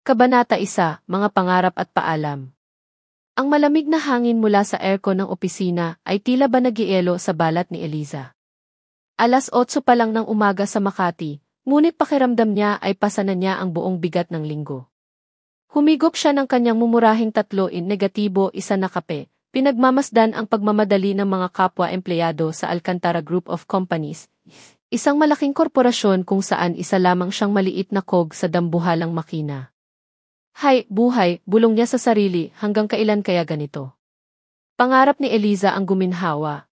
Kabanata 1, Mga Pangarap at Paalam. Ang malamig na hangin mula sa aircon ng opisina ay tila ba nagielo sa balat ni Eliza. Alas 8 pa lang ng umaga sa Makati, ngunit pakiramdam niya ay pasanan niya ang buong bigat ng linggo. Humigop siya ng kanyang mumurahing 3 negatibo 1 na kape, pinagmamasdan ang pagmamadali ng mga kapwa-empleyado sa Alcantara Group of Companies, isang malaking korporasyon kung saan isa lamang siyang maliit na cog sa dambuhalang makina. Hay, buhay, bulong niya sa sarili, hanggang kailan kaya ganito? Pangarap ni Eliza ang guminhawa.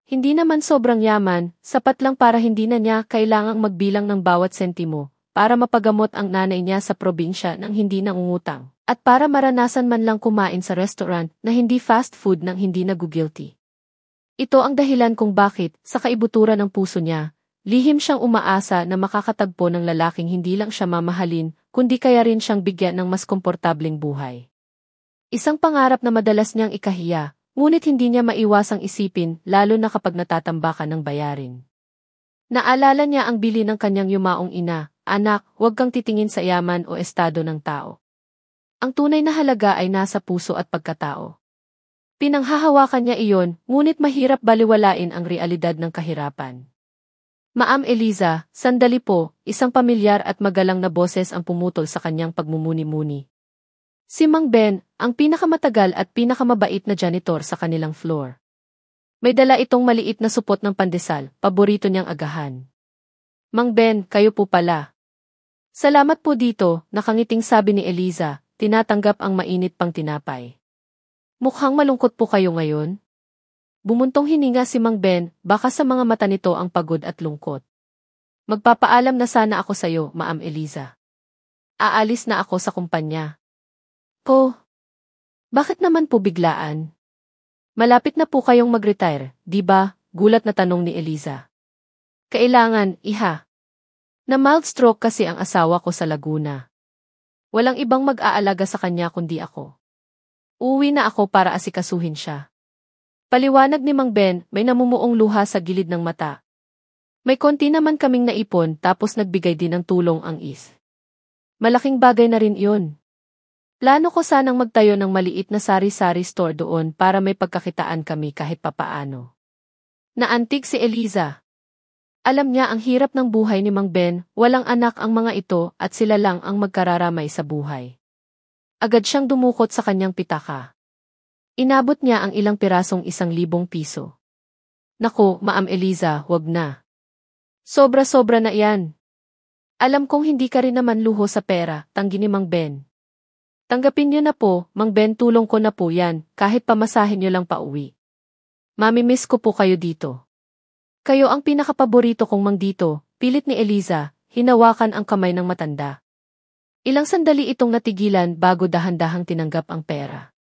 Hindi naman sobrang yaman, sapat lang para hindi na niya kailangang magbilang ng bawat sentimo, para mapagamot ang nanay niya sa probinsya nang hindi nangungutang, at para maranasan man lang kumain sa restaurant na hindi fast food nang hindi naguguilty. Ito ang dahilan kung bakit, sa kaibuturan ng puso niya, lihim siyang umaasa na makakatagpo ng lalaking hindi lang siya mamahalin, kundi kaya rin siyang bigyan ng mas komportabling buhay. Isang pangarap na madalas niyang ikahiya, ngunit hindi niya maiwasang isipin lalo na kapag natatambakan ng bayarin. Naalala niya ang bili ng kanyang yumaong ina, anak, huwag kang titingin sa yaman o estado ng tao. Ang tunay na halaga ay nasa puso at pagkatao. Pinanghahawakan niya iyon, ngunit mahirap baliwalain ang realidad ng kahirapan. Ma'am Eliza, sandali po, isang pamilyar at magalang na boses ang pumutol sa kanyang pagmumuni-muni. Si Mang Ben, ang pinakamatagal at pinakamabait na janitor sa kanilang floor. May dala itong maliit na supot ng pandesal, paborito niyang agahan. Mang Ben, kayo po pala. Salamat po dito, nakangiting sabi ni Eliza, tinatanggap ang mainit pang tinapay. Mukhang malungkot po kayo ngayon? Bumuntong hininga si Mang Ben, baka sa mga mata nito ang pagod at lungkot. Magpapaalam na sana ako sayo, Ma'am Eliza. Aalis na ako sa kumpanya. Po? Bakit naman po biglaan? Malapit na po kayong mag-retire, di ba? Gulat na tanong ni Eliza. Kailangan, iha. Na mild stroke kasi ang asawa ko sa Laguna. Walang ibang mag-aalaga sa kanya kundi ako. Uuwi na ako para asikasuhin siya. Paliwanag ni Mang Ben, may namumuong luha sa gilid ng mata. May konti naman kaming naipon tapos nagbigay din ng tulong ang is. Malaking bagay na rin iyon. Plano ko sanang magtayo ng maliit na sari-sari store doon para may pagkakitaan kami kahit papaano. Naantig si Eliza. Alam niya ang hirap ng buhay ni Mang Ben, walang anak ang mga ito at sila lang ang magkararamay sa buhay. Agad siyang dumukot sa kanyang pitaka. Inabot niya ang ilang pirasong 1,000 piso. Naku, Ma'am Eliza, wag na. Sobra-sobra na yan. Alam kong hindi ka rin naman luho sa pera, tanggi ni Mang Ben. Tanggapin niyo na po, Mang Ben, tulong ko na po yan, kahit pamasahin niyo lang pauwi. Mamimiss ko po kayo dito. Kayo ang pinakapaborito kong mang dito, pilit ni Eliza, hinawakan ang kamay ng matanda. Ilang sandali itong natigilan bago dahan-dahang tinanggap ang pera.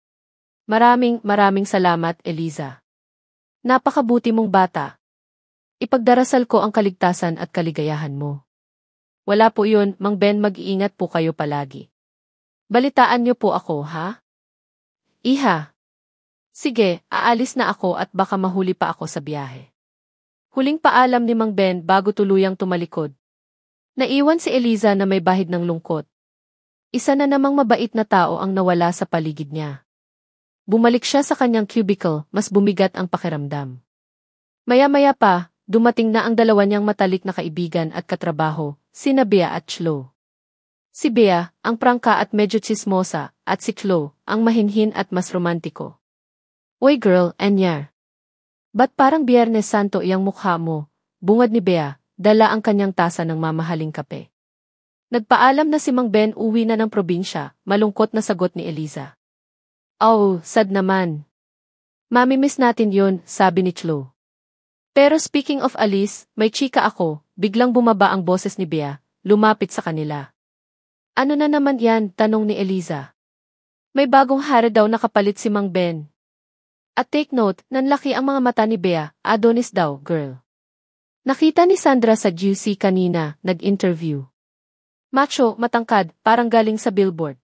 Maraming salamat, Eliza. Napakabuti mong bata. Ipagdarasal ko ang kaligtasan at kaligayahan mo. Wala po yun, Mang Ben, mag-iingat po kayo palagi. Balitaan niyo po ako, ha? Iha. Sige, aalis na ako at baka mahuli pa ako sa biyahe. Huling paalam ni Mang Ben bago tuluyang tumalikod. Naiwan si Eliza na may bahid ng lungkot. Isa na namang mabait na tao ang nawala sa paligid niya. Bumalik siya sa kanyang cubicle, mas bumigat ang pakiramdam. Maya-maya pa, dumating na ang dalawa niyang matalik na kaibigan at katrabaho, sina Bea at Chloe. Si Bea, ang prangka at medyo tsismosa, at si Chloe, ang mahinhin at mas romantiko. Uy girl, anyar. Ba't parang Biyernes Santo iyang mukha mo? Bungad ni Bea, dala ang kanyang tasa ng mamahaling kape. Nagpaalam na si Mang Ben uwi na ng probinsya, malungkot na sagot ni Eliza. Oh, sad naman. Mamimiss natin yun, sabi ni Chloe. Pero speaking of Alice, may chika ako, biglang bumaba ang boses ni Bea, lumapit sa kanila. Ano na naman yan, tanong ni Eliza. May bagong hari daw nakapalit si Mang Ben. At take note, nanlaki ang mga mata ni Bea, Adonis daw, girl. Nakita ni Sandra sa GC kanina, nag-interview. Macho, matangkad, parang galing sa billboard.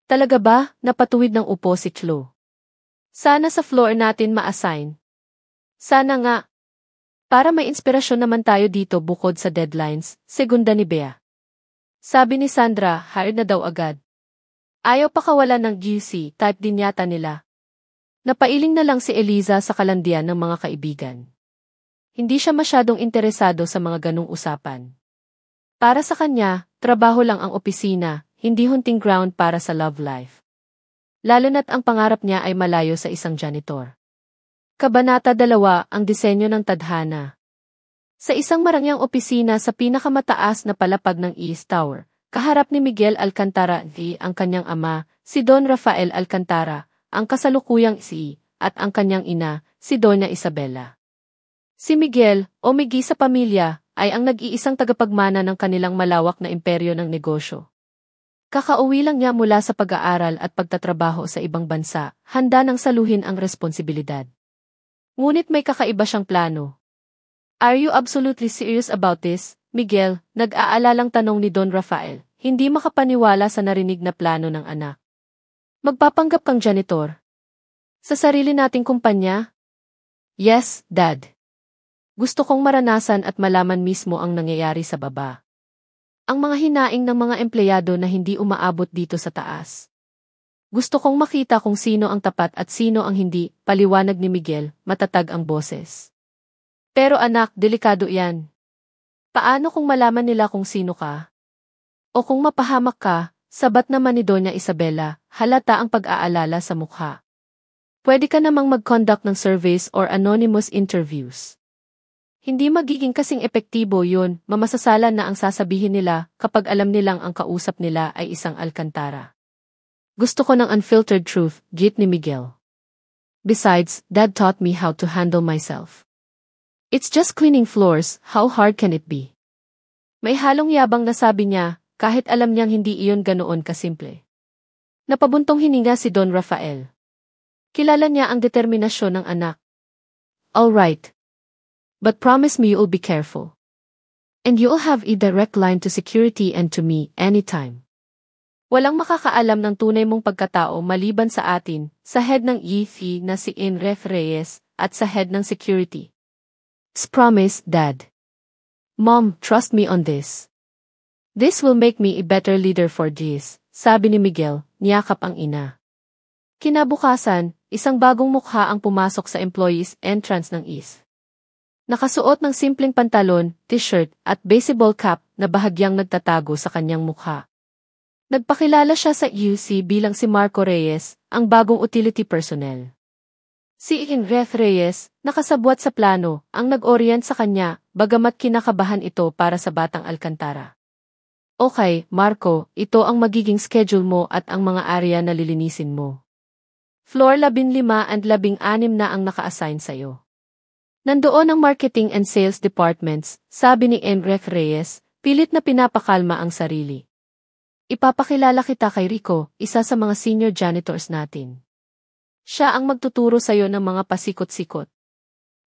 Talaga ba? Napatuwid ng upo si Chloe. Sana sa floor natin ma-assign. Sana nga. Para may inspirasyon naman tayo dito bukod sa deadlines, segunda ni Bea. Sabi ni Sandra, hired na daw agad. Ayaw pa kawalan ng GC, type din yata nila. Napailing na lang si Eliza sa kalandian ng mga kaibigan. Hindi siya masyadong interesado sa mga ganong usapan. Para sa kanya, trabaho lang ang opisina, hindi hunting ground para sa love life. Lalo na't ang pangarap niya ay malayo sa isang janitor. Kabanata 2, ang disenyo ng tadhana. Sa isang marangyang opisina sa pinakamataas na palapag ng East Tower, kaharap ni Miguel Alcantara ang kanyang ama, si Don Rafael Alcantara, ang kasalukuyang at ang kanyang ina, si Doña Isabela. Si Miguel, o Miggy sa pamilya, ay ang nag-iisang tagapagmana ng kanilang malawak na imperyo ng negosyo. Kakauwi lang niya mula sa pag-aaral at pagtatrabaho sa ibang bansa, handa nang saluhin ang responsibilidad. Ngunit may kakaiba siyang plano. Are you absolutely serious about this, Miguel? Nag-aalalang tanong ni Don Rafael, hindi makapaniwala sa narinig na plano ng anak. Magpapanggap kang janitor? Sa sarili nating kumpanya? Yes, Dad. Gusto kong maranasan at malaman mismo ang nangyayari sa baba. Ang mga hinaing ng mga empleyado na hindi umaabot dito sa taas. Gusto kong makita kung sino ang tapat at sino ang hindi, paliwanag ni Miguel, matatag ang boses. Pero anak, delikado yan. Paano kung malaman nila kung sino ka? O kung mapahamak ka, sabat naman ni Doña Isabela, halata ang pag-aalala sa mukha. Pwede ka namang mag-conduct ng surveys or anonymous interviews. Hindi magiging kasing epektibo yun, mamasasalan na ang sasabihin nila kapag alam nilang ang kausap nila ay isang Alcantara. Gusto ko ng unfiltered truth, git ni Miguel. Besides, Dad taught me how to handle myself. It's just cleaning floors, how hard can it be? May halong yabang na sabi niya, kahit alam niyang hindi iyon ganoon kasimple. Napabuntong hininga si Don Rafael. Kilala niya ang determinasyon ng anak. All right. But promise me you'll be careful. And you'll have a direct line to security and to me anytime. Walang makakaalam ng tunay mong pagkatao maliban sa atin, sa head ng EFE na si Enref Reyes, at sa head ng security. Promise, Dad. Mom, trust me on this. This will make me a better leader for this, sabi ni Miguel, niyakap ang ina. Kinabukasan, isang bagong mukha ang pumasok sa employees entrance ng EFE. Nakasuot ng simpleng pantalon, t-shirt, at baseball cap na bahagyang nagtatago sa kanyang mukha. Nagpakilala siya sa UC bilang si Marco Reyes, ang bagong utility personnel. Si Enref Reyes, nakasabwat sa plano, ang nag-orient sa kanya, bagamat kinakabahan ito para sa batang Alcantara. Okay, Marco, ito ang magiging schedule mo at ang mga area na lilinisin mo. Floor 15 and 16 na ang naka-assign sa'yo. Nandoon ang marketing and sales departments, sabi ni Enref Reyes, pilit na pinapakalma ang sarili. Ipapakilala kita kay Rico, isa sa mga senior janitors natin. Siya ang magtuturo sa'yo ng mga pasikot-sikot.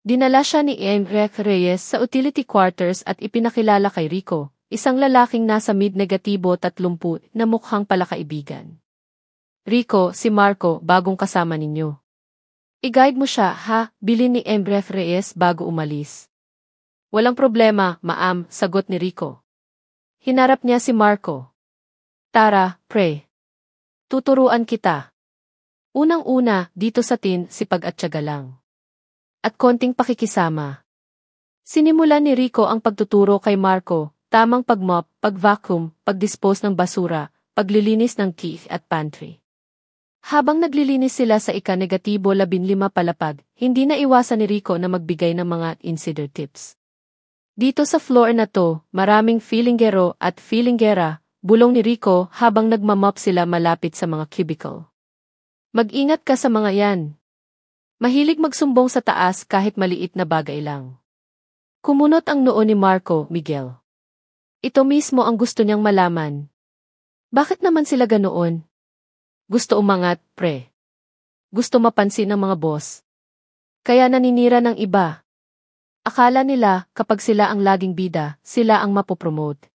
Dinala siya ni Enref Reyes sa utility quarters at ipinakilala kay Rico, isang lalaking nasa mid-negatibo 30 na mukhang palakaibigan. Rico, si Marco, bagong kasama ninyo. I-guide mo siya, ha? Bilin ni Enref Reyes bago umalis. Walang problema, ma'am, sagot ni Rico. Hinarap niya si Marco. Tara, pre. Tuturuan kita. Unang-una, dito sa tin, sipag at tiyaga lang. At konting pakikisama. Sinimulan ni Rico ang pagtuturo kay Marco, tamang pag-mop, pag-vacuum, pag-dispose ng basura, paglilinis ng key at pantry. Habang naglilinis sila sa ika-15 palapag, hindi na iwasan ni Rico na magbigay ng mga insider tips. Dito sa floor na to, maraming feelinggero at feelinggera, bulong ni Rico habang nagmamop sila malapit sa mga cubicle. Mag-ingat ka sa mga yan. Mahilig magsumbong sa taas kahit maliit na bagay lang. Kumunot ang noo ni Marco, Miguel. Ito mismo ang gusto niyang malaman. Bakit naman sila ganoon? Gusto umangat, pre. Gusto mapansin ng mga boss. Kaya naninira ng iba. Akala nila, kapag sila ang laging bida, sila ang mapopromote.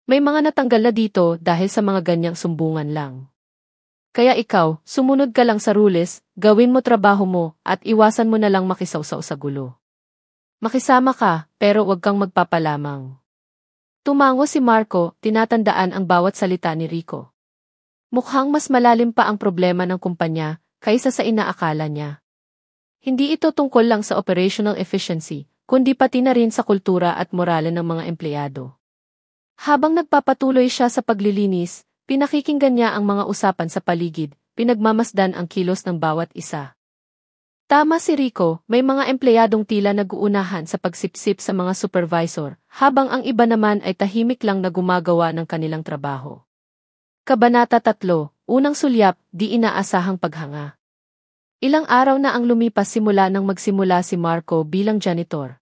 May mga natanggal na dito dahil sa mga ganyang sumbungan lang. Kaya ikaw, sumunod ka lang sa rules, gawin mo trabaho mo, at iwasan mo na lang makisawsaw sa gulo. Makisama ka, pero huwag kang magpapalamang. Tumango si Marco, tinatandaan ang bawat salita ni Rico. Mukhang mas malalim pa ang problema ng kumpanya kaysa sa inaakala niya. Hindi ito tungkol lang sa operational efficiency, kundi pati na rin sa kultura at morale ng mga empleyado. Habang nagpapatuloy siya sa paglilinis, pinakikinggan niya ang mga usapan sa paligid, pinagmamasdan ang kilos ng bawat isa. Tama si Rico, may mga empleyadong tila nag-uunahan sa pagsipsip sa mga supervisor, habang ang iba naman ay tahimik lang na gumagawa ng kanilang trabaho. Kabanata 3, Unang Sulyap, Di Inaasahang Paghanga. Ilang araw na ang lumipas simula nang magsimula si Marco bilang janitor.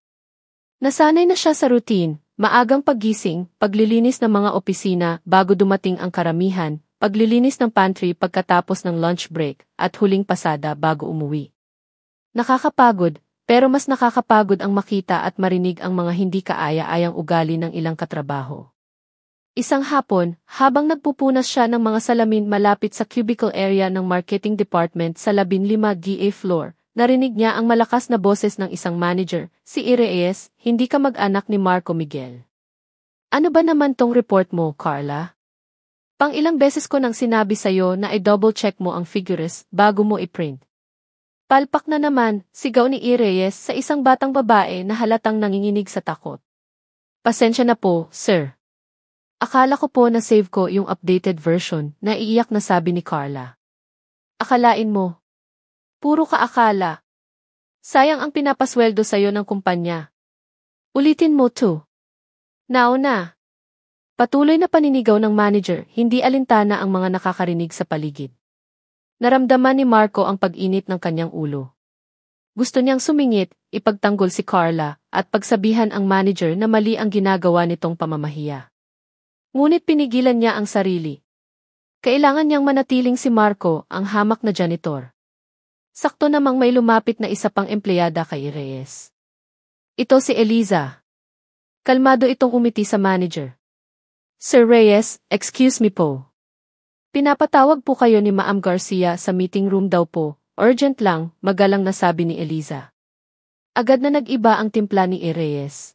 Nasanay na siya sa routine, maagang paggising, paglilinis ng mga opisina bago dumating ang karamihan, paglilinis ng pantry pagkatapos ng lunch break, at huling pasada bago umuwi. Nakakapagod, pero mas nakakapagod ang makita at marinig ang mga hindi kaaya-ayang ugali ng ilang katrabaho. Isang hapon, habang nagpupunas siya ng mga salamin malapit sa cubicle area ng marketing department sa 15 GA floor, narinig niya ang malakas na boses ng isang manager, si Reyes, hindi ka mag-anak ni Marco Miguel. Ano ba naman tong report mo, Carla? Pang-ilang beses ko nang sinabi sa'yo na i-double check mo ang figures bago mo i-print. Palpak na naman, sigaw ni Reyes sa isang batang babae na halatang nanginginig sa takot. Pasensya na po, sir. Akala ko po na save ko yung updated version, naiiyak na sabi ni Carla. Akalain mo. Puro ka akala. Sayang ang pinapasweldo sa'yo ng kumpanya. Ulitin mo to. Nauna. Patuloy na paninigaw ng manager, hindi alintana ang mga nakakarinig sa paligid. Naramdaman ni Marco ang pag-init ng kanyang ulo. Gusto niyang sumingit, ipagtanggol si Carla, at pagsabihan ang manager na mali ang ginagawa nitong pamamahiya. Ngunit pinigilan niya ang sarili. Kailangan niyang manatiling si Marco, ang hamak na janitor. Sakto namang may lumapit na isa pang empleyada kay Reyes. Ito si Eliza. Kalmado itong umiti sa manager. Sir Reyes, excuse me po. Pinapatawag po kayo ni Ma'am Garcia sa meeting room daw po, urgent lang, magalang na sabi ni Eliza. Agad na nag-iba ang timpla ni Reyes.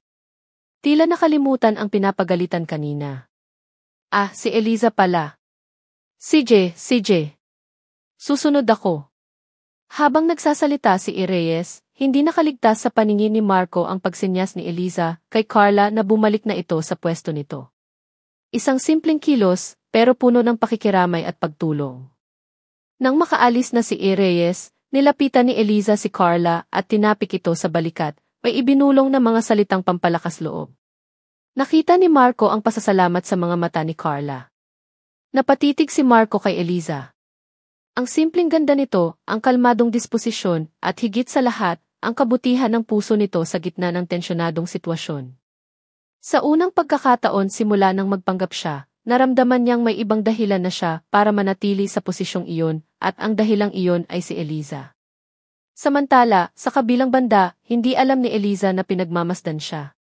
Tila nakalimutan ang pinapagalitan kanina. Ah, si Eliza pala. CJ. Susunod ako. Habang nagsasalita si Reyes, hindi nakaligtas sa paningin ni Marco ang pagsenyas ni Eliza kay Carla na bumalik na ito sa pwesto nito. Isang simpleng kilos, pero puno ng pakikiramay at pagtulong. Nang makaalis na si Reyes, nilapitan ni Eliza si Carla at tinapik ito sa balikat, may ibinulong na mga salitang pampalakas loob. Nakita ni Marco ang pasasalamat sa mga mata ni Carla. Napatitig si Marco kay Eliza. Ang simpleng ganda nito, ang kalmadong disposisyon, at higit sa lahat, ang kabutihan ng puso nito sa gitna ng tensyonadong sitwasyon. Sa unang pagkakataon simula nang magpanggap siya, naramdaman niyang may ibang dahilan na siya para manatili sa posisyong iyon, at ang dahilang iyon ay si Eliza. Samantala, sa kabilang banda, hindi alam ni Eliza na pinagmamasdan siya.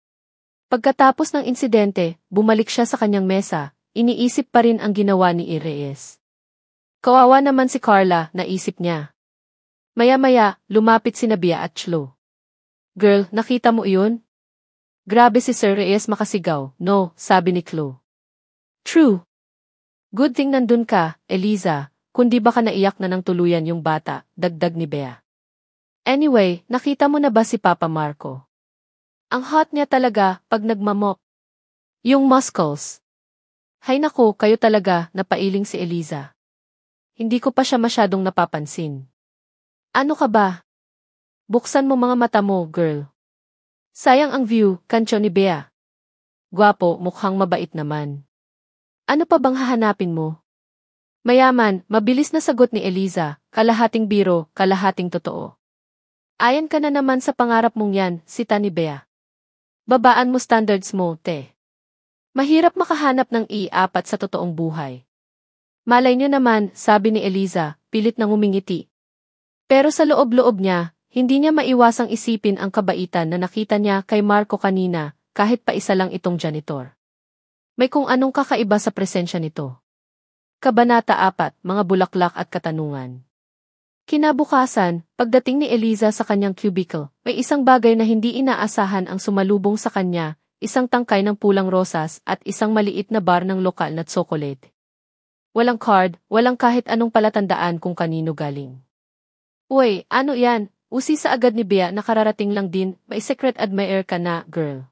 Pagkatapos ng insidente, bumalik siya sa kanyang mesa, iniisip pa rin ang ginawa ni Reyes. Kawawa naman si Carla, naisip niya. Maya-maya, lumapit sina Bea at Chlo. Girl, nakita mo iyon? Grabe si Sir Reyes makasigaw, no, sabi ni Chlo. True. Good thing nandun ka, Eliza, kundi baka naiyak na ng tuluyan yung bata, dagdag ni Bea. Anyway, nakita mo na ba si Papa Marco? Ang hot niya talaga pag nagmamop. Yung muscles. Hay nako, kayo talaga, napailing si Eliza. Hindi ko pa siya masyadong napapansin. Ano ka ba? Buksan mo mga mata mo, girl. Sayang ang view, kancho ni Bea. Gwapo, mukhang mabait naman. Ano pa bang hahanapin mo? Mayaman, mabilis na sagot ni Eliza, kalahating biro, kalahating totoo. Ayan ka na naman sa pangarap mong yan, sita ni Bea. Babaan mo standards mo, te. Mahirap makahanap ng i-apat sa totoong buhay. Malay nyo naman, sabi ni Eliza, pilit nang umingiti. Pero sa loob-loob niya, hindi niya maiwasang isipin ang kabaitan na nakita niya kay Marco kanina, kahit pa isa lang itong janitor. May kung anong kakaiba sa presensya nito. Kabanata 4, Mga Bulaklak at Katanungan. Kinabukasan, pagdating ni Eliza sa kanyang cubicle, may isang bagay na hindi inaasahan ang sumalubong sa kanya, isang tangkay ng pulang rosas at isang maliit na bar ng lokal na tsokolate. Walang card, walang kahit anong palatandaan kung kanino galing. Uy, ano yan? Usisa agad ni Bea na kararating lang din, may secret admirer ka na, girl.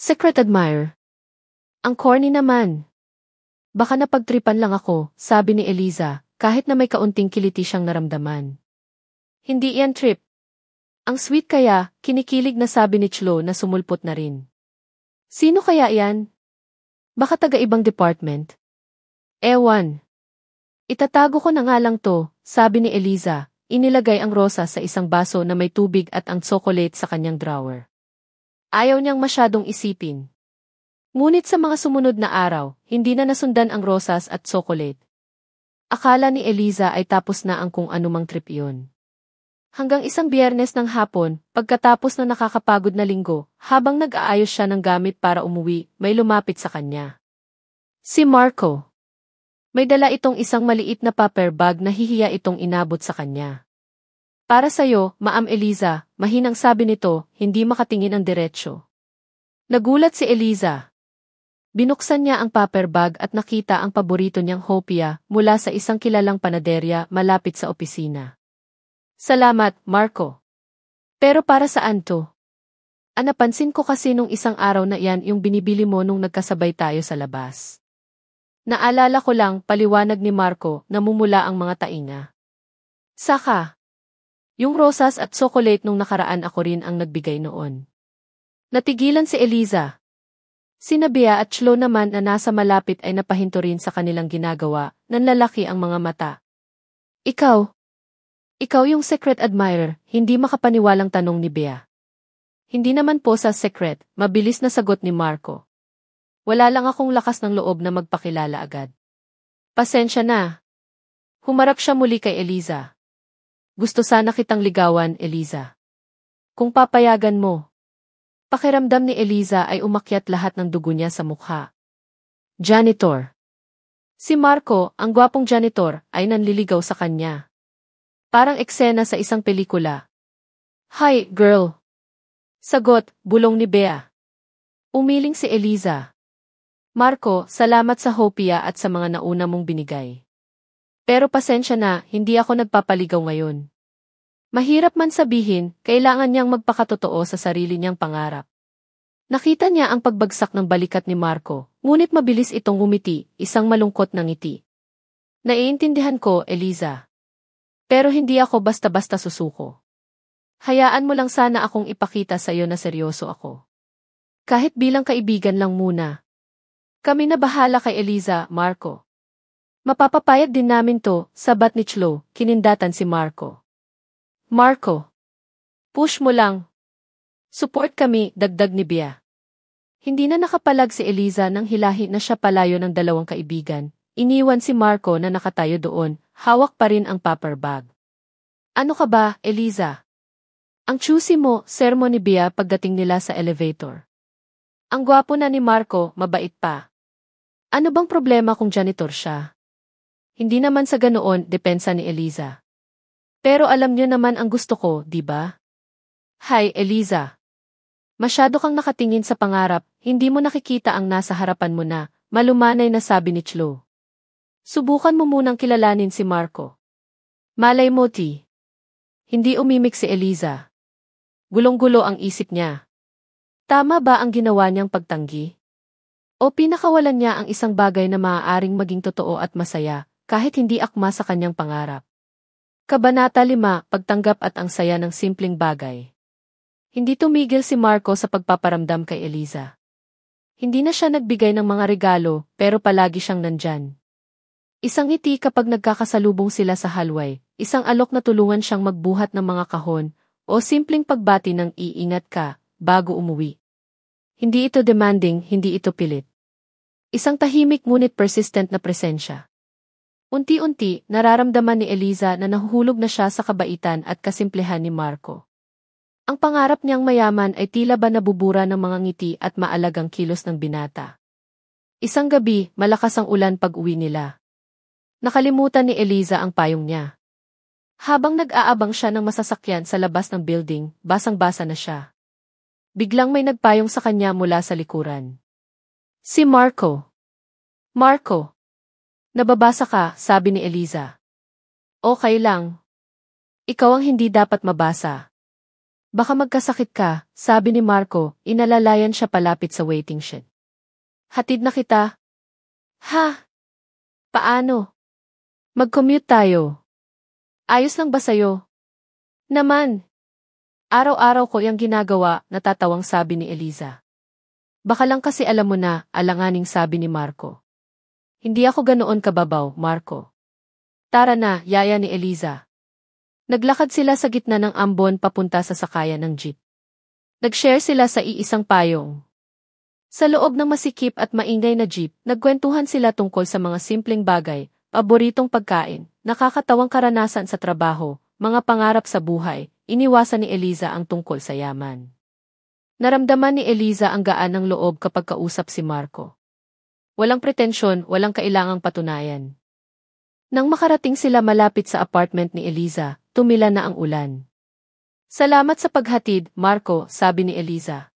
Secret admirer? Ang corny naman. Baka napagtripan lang ako, sabi ni Eliza, kahit na may kaunting kiliti siyang naramdaman. Hindi yan trip. Ang sweet kaya, kinikilig na sabi ni Chlo na sumulpot na rin. Sino kaya yan? Baka taga-ibang department? Ewan. Itatago ko na nga lang to, sabi ni Eliza, inilagay ang rosas sa isang baso na may tubig at ang tsokolate sa kanyang drawer. Ayaw niyang masyadong isipin. Ngunit sa mga sumunod na araw, hindi na nasundan ang rosas at tsokolate. Akala ni Eliza ay tapos na ang kung anumang trip iyon. Hanggang isang Biyernes ng hapon, pagkatapos na nakakapagod na linggo, habang nag-aayos siya ng gamit para umuwi, may lumapit sa kanya. Si Marco. May dala itong isang maliit na paper bag na hihiya itong inabot sa kanya. Para sa'yo, Ma'am Eliza, mahinang sabi nito, hindi makatingin ang diretsyo. Nagulat si Eliza. Binuksan niya ang paper bag at nakita ang paborito niyang hopia mula sa isang kilalang panaderya malapit sa opisina. Salamat, Marco. Pero para saan to? Napansin ko kasi nung isang araw na yan yung binibili mo nung nagkasabay tayo sa labas. Naalala ko lang, paliwanag ni Marco, namumula ang mga tainga. Saka, yung rosas at tsokolate nung nakaraan ako rin ang nagbigay noon. Natigilan si Eliza. Sina Bea at Chlo naman na nasa malapit ay napahinto rin sa kanilang ginagawa, nanlalaki ang mga mata. Ikaw yung secret admirer, hindi makapaniwalang tanong ni Bea. Hindi naman po sa secret, mabilis na sagot ni Marco. Wala lang akong lakas ng loob na magpakilala agad. Pasensya na. Humarap siya muli kay Eliza. Gusto sana kitang ligawan, Eliza. Kung papayagan mo. Pakiramdam ni Eliza ay umakyat lahat ng dugo niya sa mukha. Janitor. Si Marco, ang gwapong janitor, ay nanliligaw sa kanya. Parang eksena sa isang pelikula. Hi, girl. Sagot, bulong ni Bea. Umiling si Eliza. Marco, salamat sa hopia at sa mga nauna mong binigay. Pero pasensya na, hindi ako nagpapaligaw ngayon. Mahirap man sabihin, kailangan niyang magpakatotoo sa sarili niyang pangarap. Nakita niya ang pagbagsak ng balikat ni Marco, ngunit mabilis itong ngumiti, isang malungkot na ngiti. Naiintindihan ko, Eliza. Pero hindi ako basta-basta susuko. Hayaan mo lang sana akong ipakita sa iyo na seryoso ako. Kahit bilang kaibigan lang muna. Kami na bahala kay Eliza, Marco. Mapapapayag din namin to, sabat ni Chlo, kinindatan si Marco. Marco. Push mo lang. Support kami, dagdag ni Bea. Hindi na nakapalag si Eliza nang hilahi na siya palayo ng dalawang kaibigan. Iniwan si Marco na nakatayo doon, hawak pa rin ang paper bag. Ano ka ba, Eliza? Ang choosy mo, sermon ni Bea pagdating nila sa elevator. Ang gwapo na ni Marco, mabait pa. Ano bang problema kung janitor siya? Hindi naman sa ganoon, depensa ni Eliza. Pero alam niyo naman ang gusto ko, di ba? Hi, Eliza. Masyado kang nakatingin sa pangarap, hindi mo nakikita ang nasa harapan mo na, malumanay na sabi ni Chlo. Subukan mo munang kilalanin si Marco. Malay mo, T. Hindi umimik si Eliza. Gulong-gulo ang isip niya. Tama ba ang ginawa niyang pagtanggi? O pinakawalan niya ang isang bagay na maaaring maging totoo at masaya, kahit hindi akma sa kanyang pangarap. Kabanata 5, Pagtanggap at ang saya ng simpleng bagay. Hindi tumigil si Marco sa pagpaparamdam kay Eliza. Hindi na siya nagbigay ng mga regalo, pero palagi siyang nandyan. Isang ngiti kapag nagkakasalubong sila sa hallway, isang alok na tulungan siyang magbuhat ng mga kahon, o simpleng pagbati ng iingat ka, bago umuwi. Hindi ito demanding, hindi ito pilit. Isang tahimik ngunit persistent na presensya. Unti-unti, nararamdaman ni Eliza na nahuhulog na siya sa kabaitan at kasimplehan ni Marco. Ang pangarap niyang mayaman ay tila ba nabubura ng mga ngiti at maalagang kilos ng binata. Isang gabi, malakas ang ulan pag-uwi nila. Nakalimutan ni Eliza ang payong niya. Habang nag-aabang siya ng masasakyan sa labas ng building, basang-basa na siya. Biglang may nagpayong sa kanya mula sa likuran. Si Marco. Marco. Nababasa ka, sabi ni Eliza. Okay lang. Ikaw ang hindi dapat mabasa. Baka magkasakit ka, sabi ni Marco, inalalayan siya palapit sa waiting shed. Hatid na kita. Ha? Paano? Mag-commute tayo. Ayos lang ba sa'yo? Naman. Araw-araw ko yung ginagawa, natatawang sabi ni Eliza. Baka lang kasi alam mo na, alanganing sabi ni Marco. Hindi ako ganoon kababaw, Marco. Tara na, yaya ni Eliza. Naglakad sila sa gitna ng ambon papunta sa sakayan ng jeep. Nag-share sila sa iisang payong. Sa loob ng masikip at maingay na jeep, nagkwentuhan sila tungkol sa mga simpleng bagay, paboritong pagkain, nakakatawang karanasan sa trabaho, mga pangarap sa buhay. Iniwasan ni Eliza ang tungkol sa yaman. Naramdaman ni Eliza ang gaan ng loob kapag kausap si Marco. Walang pretensyon, walang kailangang patunayan. Nang makarating sila malapit sa apartment ni Eliza, tumila na ang ulan. Salamat sa paghatid, Marco, sabi ni Eliza.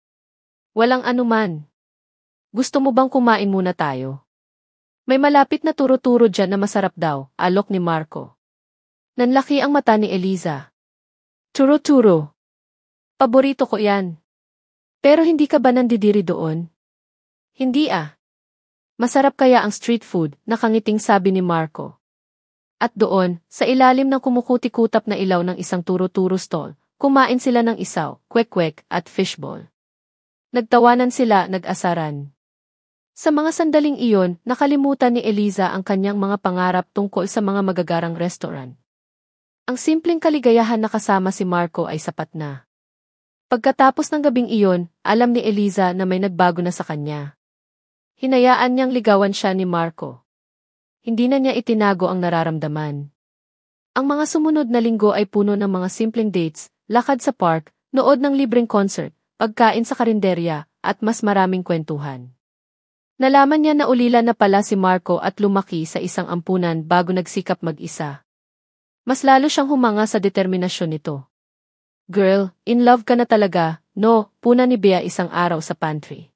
Walang anuman. Gusto mo bang kumain muna tayo? May malapit na turo-turo dyan na masarap daw, alok ni Marco. Nanlaki ang mata ni Eliza. Turo-turo. Paborito ko yan. Pero hindi ka ba nandidiri doon? Hindi ah. Masarap kaya ang street food, nakangiting sabi ni Marco. At doon, sa ilalim ng kumukuti-kutap na ilaw ng isang turo-turo stall, kumain sila ng isaw, kwek-kwek, at fishball. Nagtawanan sila, nag-asaran. Sa mga sandaling iyon, nakalimutan ni Eliza ang kanyang mga pangarap tungkol sa mga magagarang restaurant. Ang simpleng kaligayahan na kasama si Marco ay sapat na. Pagkatapos ng gabing iyon, alam ni Eliza na may nagbago na sa kanya. Hinayaan niyang ligawan siya ni Marco. Hindi na niya itinago ang nararamdaman. Ang mga sumunod na linggo ay puno ng mga simpleng dates, lakad sa park, nood ng libreng concert, pagkain sa karinderya, at mas maraming kwentuhan. Nalaman niya na ulila na pala si Marco at lumaki sa isang ampunan bago nagsikap mag-isa. Mas lalo siyang humanga sa determinasyon nito. Girl, in love ka na talaga, no, puna ni Bea isang araw sa pantry.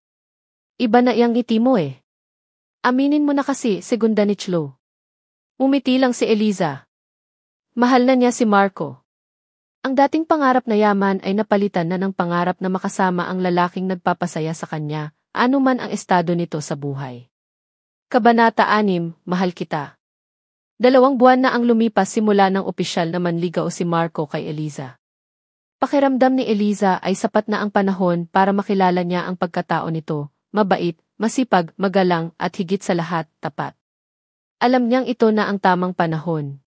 Iba na iyang ngiti mo eh. Aminin mo na kasi, segunda ni Chlo. Umiti lang si Eliza. Mahal na niya si Marco. Ang dating pangarap na yaman ay napalitan na ng pangarap na makasama ang lalaking nagpapasaya sa kanya, anuman ang estado nito sa buhay. Kabanata 6, Mahal Kita. 2 buwan na ang lumipas simula ng opisyal na manligaw si Marco kay Eliza. Pakiramdam ni Eliza ay sapat na ang panahon para makilala niya ang pagkatao nito, mabait, masipag, magalang at higit sa lahat, tapat. Alam niyang ito na ang tamang panahon.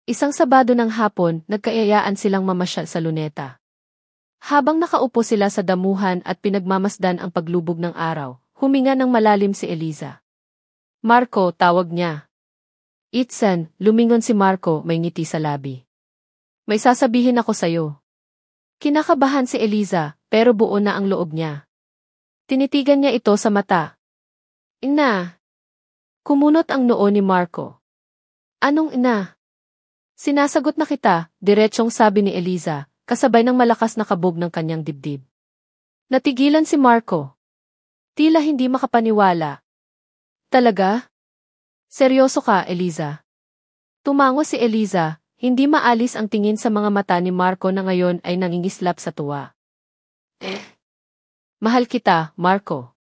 Isang Sabado ng hapon, nagkaayaan silang mamasyal sa Luneta. Habang nakaupo sila sa damuhan at pinagmamasdan ang paglubog ng araw, huminga ng malalim si Eliza. Marco, tawag niya. Itsan, lumingon si Marco, may ngiti sa labi. May sasabihin ako sa'yo. Kinakabahan si Eliza, pero buo na ang loob niya. Tinitigan niya ito sa mata. Ina. Kumunot ang noo ni Marco. Anong ina? Sinasagot na kita, diretsong sabi ni Eliza, kasabay ng malakas na kabog ng kanyang dibdib. Natigilan si Marco. Tila hindi makapaniwala. Talaga? Seryoso ka, Eliza? Tumango si Eliza, hindi maalis ang tingin sa mga mata ni Marco na ngayon ay nangingislap sa tuwa. Mahal kita, Marco.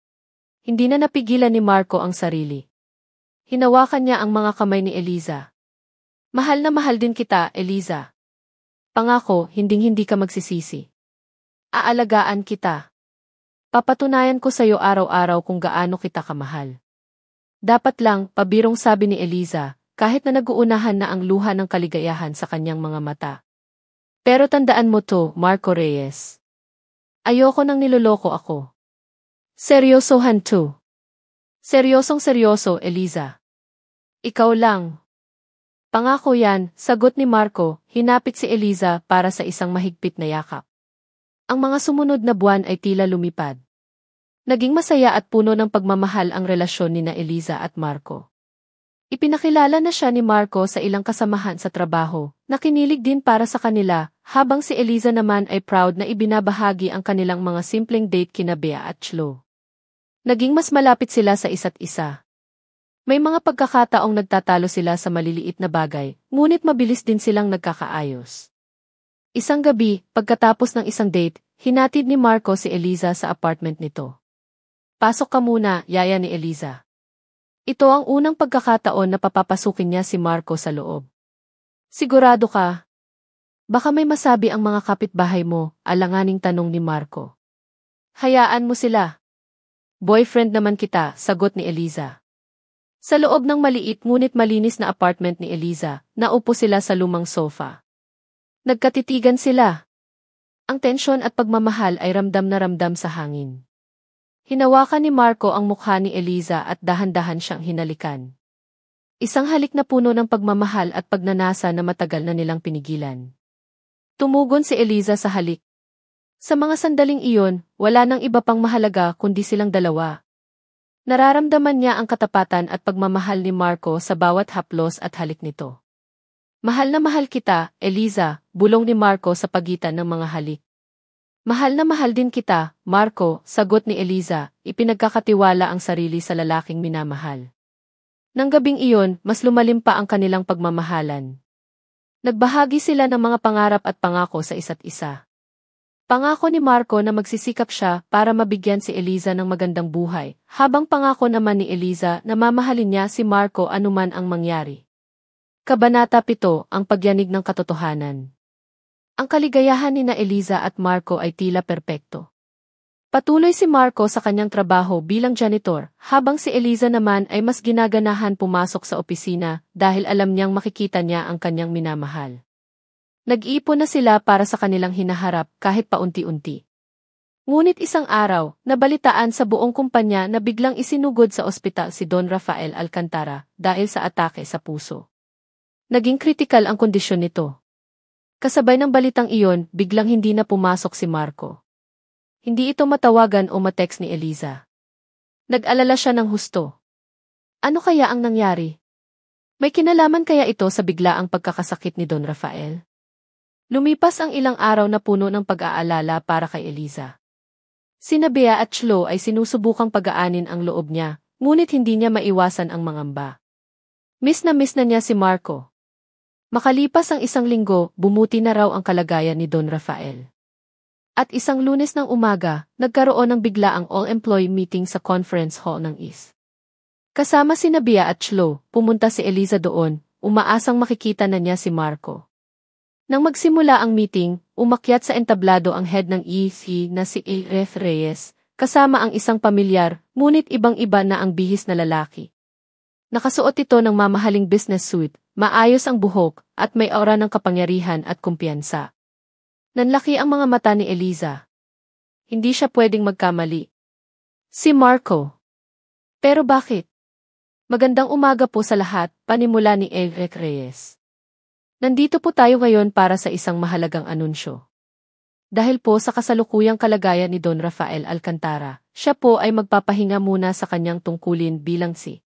Hindi na napigilan ni Marco ang sarili. Hinawakan niya ang mga kamay ni Eliza. Mahal na mahal din kita, Eliza. Pangako, hinding-hindi ka magsisisi. Aalagaan kita. Papatunayan ko sa'yo araw-araw kung gaano kita kamahal. Dapat lang, pabirong sabi ni Eliza, kahit na naguunahan na ang luha ng kaligayahan sa kanyang mga mata. Pero tandaan mo to, Marco Reyes. Ayoko nang niloloko ako. Seryosohan to. Seryosong seryoso, Eliza. Ikaw lang. Pangako yan, sagot ni Marco, hinapit si Eliza para sa isang mahigpit na yakap. Ang mga sumunod na buwan ay tila lumipad. Naging masaya at puno ng pagmamahal ang relasyon nina Eliza at Marco. Ipinakilala na siya ni Marco sa ilang kasamahan sa trabaho, na kinilig din para sa kanila, habang si Eliza naman ay proud na ibinabahagi ang kanilang mga simpleng date kina Bea at Chloe. Naging mas malapit sila sa isa't isa. May mga pagkakataong nagtatalo sila sa maliliit na bagay, ngunit mabilis din silang nagkakaayos. Isang gabi, pagkatapos ng isang date, hinatid ni Marco si Eliza sa apartment nito. "Pasok ka muna, yaya," ni Eliza. Ito ang unang pagkakataon na papapasukin niya si Marco sa loob. "Sigurado ka? Baka may masabi ang mga kapitbahay mo," alanganing tanong ni Marco. "Hayaan mo sila. Boyfriend naman kita," sagot ni Eliza. Sa loob ng maliit ngunit malinis na apartment ni Eliza, naupo sila sa lumang sofa. Nagkatitigan sila. Ang tensyon at pagmamahal ay ramdam na ramdam sa hangin. Hinawakan ni Marco ang mukha ni Eliza at dahan-dahan siyang hinalikan. Isang halik na puno ng pagmamahal at pagnanasa na matagal na nilang pinigilan. Tumugon si Eliza sa halik. Sa mga sandaling iyon, wala nang iba pang mahalaga kundi silang dalawa. Nararamdaman niya ang katapatan at pagmamahal ni Marco sa bawat haplos at halik nito. "Mahal na mahal kita, Eliza," bulong ni Marco sa pagitan ng mga halik. "Mahal na mahal din kita, Marco," sagot ni Eliza, ipinagkakatiwala ang sarili sa lalaking minamahal. Nang gabing iyon, mas lumalim pa ang kanilang pagmamahalan. Nagbahagi sila ng mga pangarap at pangako sa isa't isa. Pangako ni Marco na magsisikap siya para mabigyan si Eliza ng magandang buhay, habang pangako naman ni Eliza na mamahalin niya si Marco anuman ang mangyari. Kabanata 7, ang pagyanig ng katotohanan. Ang kaligayahan ni na Eliza at Marco ay tila perpekto. Patuloy si Marco sa kanyang trabaho bilang janitor, habang si Eliza naman ay mas ginaganahan pumasok sa opisina dahil alam niyang makikita niya ang kanyang minamahal. Nag-iipon na sila para sa kanilang hinaharap kahit paunti-unti. Ngunit isang araw, nabalitaan sa buong kumpanya na biglang isinugod sa ospital si Don Rafael Alcantara dahil sa atake sa puso. Naging kritikal ang kondisyon nito. Kasabay ng balitang iyon, biglang hindi na pumasok si Marco. Hindi ito matawagan o matext ni Eliza. Nag-alala siya ng husto. Ano kaya ang nangyari? May kinalaman kaya ito sa biglaang pagkakasakit ni Don Rafael? Lumipas ang ilang araw na puno ng pag-aalala para kay Eliza. Sina Bea at Chloe ay sinusubukang pagaanin ang loob niya, ngunit hindi niya maiwasan ang mangamba. Miss na niya si Marco. Makalipas ang isang linggo, bumuti na raw ang kalagayan ni Don Rafael. At isang Lunes ng umaga, nagkaroon ng biglaang all-employee meeting sa conference hall ng East. Kasama sina Bea at Chloe, pumunta si Eliza doon, umaasang makikita na niya si Marco. Nang magsimula ang meeting, umakyat sa entablado ang head ng EC na si A.F. Reyes, kasama ang isang pamilyar, ngunit ibang-iba na ang bihis na lalaki. Nakasuot ito ng mamahaling business suit, maayos ang buhok, at may aura ng kapangyarihan at kumpiyansa. Nanlaki ang mga mata ni Eliza. Hindi siya pwedeng magkamali. Si Marco. Pero bakit? Magandang umaga po sa lahat, panimula ni Eric Reyes. Nandito po tayo ngayon para sa isang mahalagang anunsyo. Dahil po sa kasalukuyang kalagayan ni Don Rafael Alcantara, siya po ay magpapahinga muna sa kanyang tungkulin bilang si.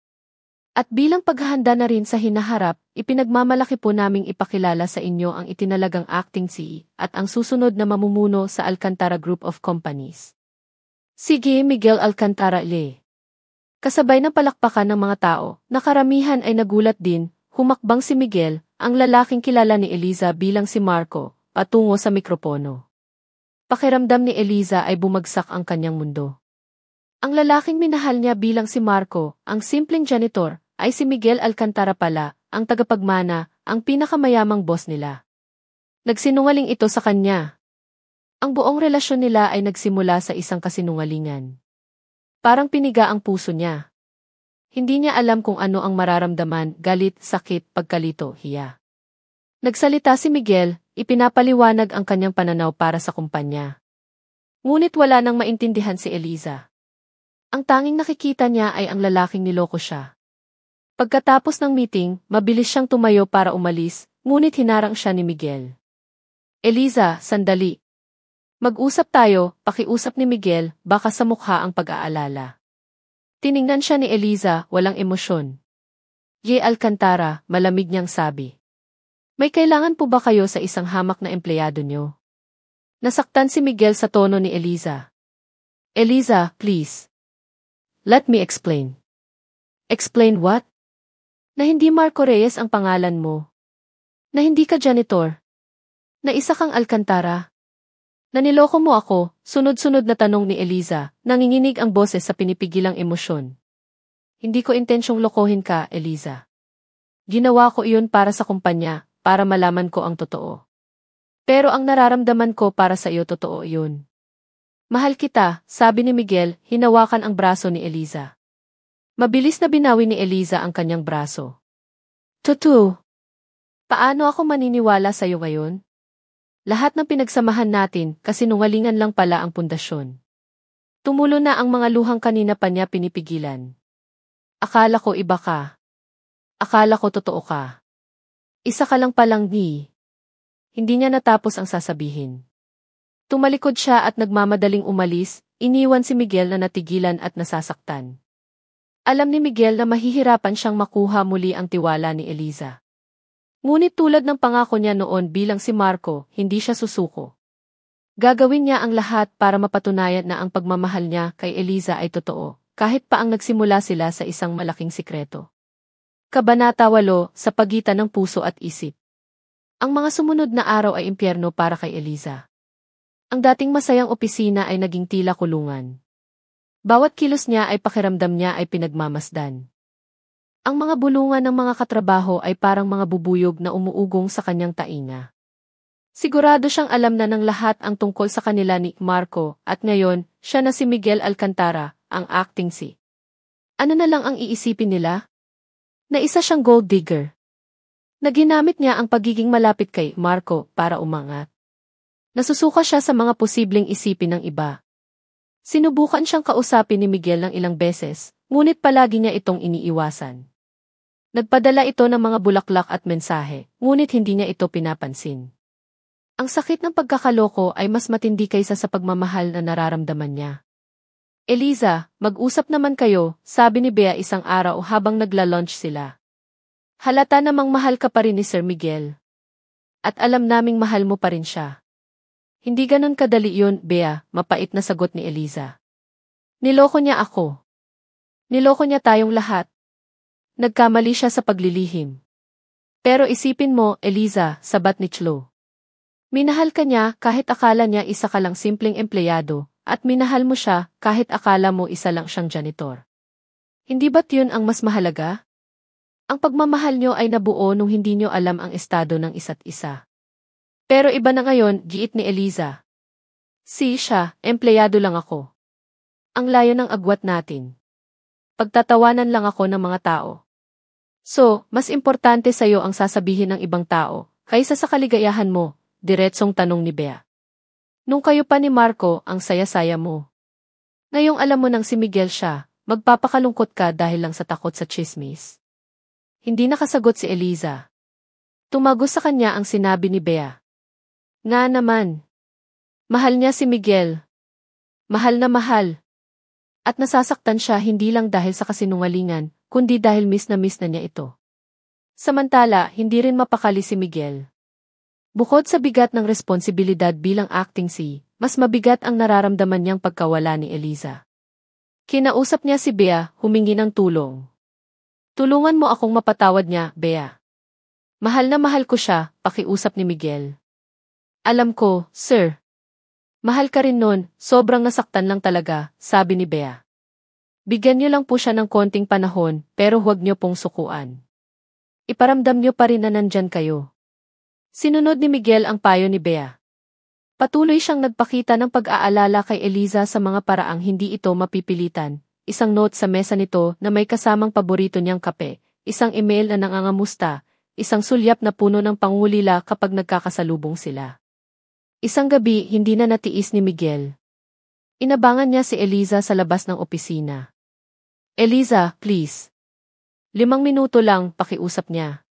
At bilang paghahanda na rin sa hinaharap, ipinagmamalaki po naming ipakilala sa inyo ang itinalagang acting CEO at ang susunod na mamumuno sa Alcantara Group of Companies. Sige, Miguel Alcantara Le. Kasabay ng palakpakan ng mga tao, na karamihan ay nagulat din, humakbang si Miguel, ang lalaking kilala ni Eliza bilang si Marco, patungo sa mikropono. Pakiramdam ni Eliza ay bumagsak ang kanyang mundo. Ang lalaking minahal niya bilang si Marco, ang simpleng janitor, ay si Miguel Alcantara pala, ang tagapagmana, ang pinakamayamang boss nila. Nagsinungaling ito sa kanya. Ang buong relasyon nila ay nagsimula sa isang kasinungalingan. Parang piniga ang puso niya. Hindi niya alam kung ano ang mararamdaman, galit, sakit, pagkalito, hiya. Nagsalita si Miguel, ipinapaliwanag ang kanyang pananaw para sa kumpanya. Ngunit wala nang maintindihan si Eliza. Ang tanging nakikita niya ay ang lalaking niloko siya. Pagkatapos ng meeting, mabilis siyang tumayo para umalis, ngunit hinarang siya ni Miguel. Eliza, sandali. Mag-usap tayo, pakiusap ni Miguel, baka sa mukha ang pag-aalala. Tiningnan siya ni Eliza, walang emosyon. Ye Alcantara, malamig niyang sabi. May kailangan po ba kayo sa isang hamak na empleyado niyo? Nasaktan si Miguel sa tono ni Eliza. Eliza, please. Let me explain. Explain what? Na hindi Marco Reyes ang pangalan mo. Na hindi ka janitor. Na isa kang Alcantara. Naniloko mo ako, sunod-sunod na tanong ni Eliza, nanginginig ang boses sa pinipigilang emosyon. Hindi ko intensyong lokohin ka, Eliza. Ginawa ko iyon para sa kumpanya, para malaman ko ang totoo. Pero ang nararamdaman ko para sa iyo totoo iyon. Mahal kita, sabi ni Miguel, hinawakan ang braso ni Eliza. Mabilis na binawi ni Eliza ang kanyang braso. Tutu. Paano ako maniniwala sa iyo ngayon? Lahat ng pinagsamahan natin, kasinungalingan lang pala ang pundasyon. Tumulo na ang mga luhang kanina pa niya pinipigilan. Akala ko iba ka. Akala ko totoo ka. Isa ka lang palang ni. Hindi niya natapos ang sasabihin. Tumalikod siya at nagmamadaling umalis, iniwan si Miguel na natigilan at nasasaktan. Alam ni Miguel na mahihirapan siyang makuha muli ang tiwala ni Eliza. Ngunit tulad ng pangako niya noon bilang si Marco, hindi siya susuko. Gagawin niya ang lahat para mapatunayan na ang pagmamahal niya kay Eliza ay totoo, kahit pa ang nagsimula sila sa isang malaking sikreto. Kabanata 8, sa pagitan ng puso at isip. Ang mga sumunod na araw ay impyerno para kay Eliza. Ang dating masayang opisina ay naging tila kulungan. Bawat kilos niya ay pakiramdam niya ay pinagmamasdan. Ang mga bulungan ng mga katrabaho ay parang mga bubuyog na umuugong sa kanyang tainga. Sigurado siyang alam na ng lahat ang tungkol sa kanila ni Marco at ngayon, siya na si Miguel Alcantara, ang acting si. Ano na lang ang iisipin nila? Na isa siyang gold digger. Na ginamit niya ang pagiging malapit kay Marco para umangat. Nasusuka siya sa mga posibleng isipin ng iba. Sinubukan siyang kausapin ni Miguel ng ilang beses, ngunit palagi niya itong iniiwasan. Nagpadala ito ng mga bulaklak at mensahe, ngunit hindi niya ito pinapansin. Ang sakit ng pagkakaloko ay mas matindi kaysa sa pagmamahal na nararamdaman niya. Eliza, mag-usap naman kayo, sabi ni Bea isang araw habang nagla-lunch sila. Halata namang mahal ka pa rin ni Sir Miguel. At alam naming mahal mo pa rin siya. Hindi ganun kadali yun, Bea, mapait na sagot ni Eliza. Niloko niya ako. Niloko niya tayong lahat. Nagkamali siya sa paglilihim. Pero isipin mo, Eliza, sabat ni Chlo. Minahal ka niya kahit akala niya isa ka lang simpleng empleyado, at minahal mo siya kahit akala mo isa lang siyang janitor. Hindi ba't yun ang mas mahalaga? Ang pagmamahal niyo ay nabuo nung hindi niyo alam ang estado ng isa't isa. Pero iba na ngayon, giit ni Eliza. Siya, empleyado lang ako. Ang layo ng agwat natin. Pagtatawanan lang ako ng mga tao. So, mas importante sa'yo ang sasabihin ng ibang tao, kaysa sa kaligayahan mo, diretsong tanong ni Bea. Nung kayo pa ni Marco, ang saya-saya mo. Ngayong alam mo nang si Miguel siya, magpapakalungkot ka dahil lang sa takot sa chismis. Hindi nakasagot si Eliza. Tumagos sa kanya ang sinabi ni Bea. Nga naman. Mahal niya si Miguel. Mahal na mahal. At nasasaktan siya hindi lang dahil sa kasinungalingan, kundi dahil miss na niya ito. Samantala, hindi rin mapakali si Miguel. Bukod sa bigat ng responsibilidad bilang acting si, mas mabigat ang nararamdaman niyang pagkawala ni Eliza. Kinausap niya si Bea, humingi ng tulong. Tulungan mo akong mapatawad niya, Bea. Mahal na mahal ko siya, pakiusap ni Miguel. Alam ko, sir. Mahal ka rin nun, sobrang nasaktan lang talaga, sabi ni Bea. Bigyan niyo lang po siya ng konting panahon, pero huwag niyo pong sukuan. Iparamdam niyo pa rin na nandyan kayo. Sinunod ni Miguel ang payo ni Bea. Patuloy siyang nagpakita ng pag-aalala kay Eliza sa mga paraang hindi ito mapipilitan. Isang note sa mesa nito na may kasamang paborito niyang kape, isang email na nangangamusta, isang sulyap na puno ng pangulila kapag nagkakasalubong sila. Isang gabi, hindi na natiis ni Miguel. Inabangan niya si Eliza sa labas ng opisina. Eliza, please. 5 minuto lang, pakiusap niya.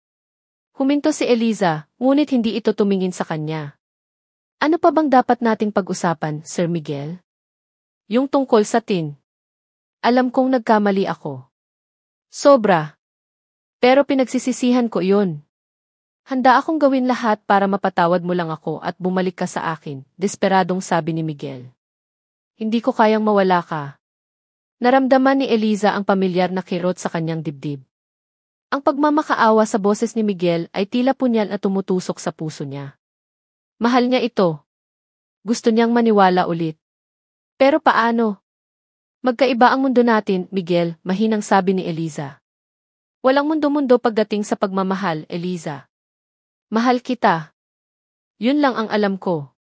Huminto si Eliza, ngunit hindi ito tumingin sa kanya. Ano pa bang dapat nating pag-usapan, Sir Miguel? Yung tungkol sa tin. Alam kong nagkamali ako. Sobra. Pero pinagsisisihan ko yun. Handa akong gawin lahat para mapatawad mo lang ako at bumalik ka sa akin, desperadong sabi ni Miguel. Hindi ko kayang mawala ka. Naramdaman ni Eliza ang pamilyar na kirot sa kanyang dibdib. Ang pagmamakaawa sa boses ni Miguel ay tila punyal na tumutusok sa puso niya. Mahal niya ito. Gusto niyang maniwala ulit. Pero paano? Magkaiba ang mundo natin, Miguel, mahinang sabi ni Eliza. Walang mundo-mundo pagdating sa pagmamahal, Eliza. Mahal kita. Yun lang ang alam ko.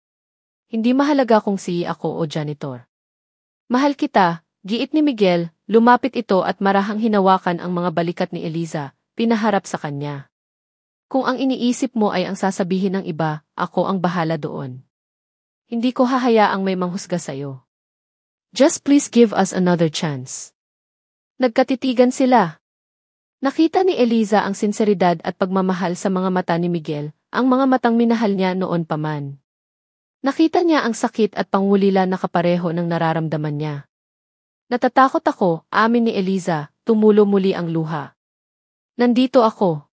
Hindi mahalaga kung si ako o janitor. Mahal kita, giit ni Miguel, lumapit ito at marahang hinawakan ang mga balikat ni Eliza, pinaharap sa kanya. Kung ang iniisip mo ay ang sasabihin ng iba, ako ang bahala doon. Hindi ko hahayaang may manghusga sa'yo. Just please give us another chance. Nagkatitigan sila. Nakita ni Eliza ang sinseridad at pagmamahal sa mga mata ni Miguel, ang mga matang minahal niya noon pa man. Nakita niya ang sakit at pangulila na kapareho ng nararamdaman niya. Natatakot ako, amin ni Eliza, tumulo muli ang luha. Nandito ako.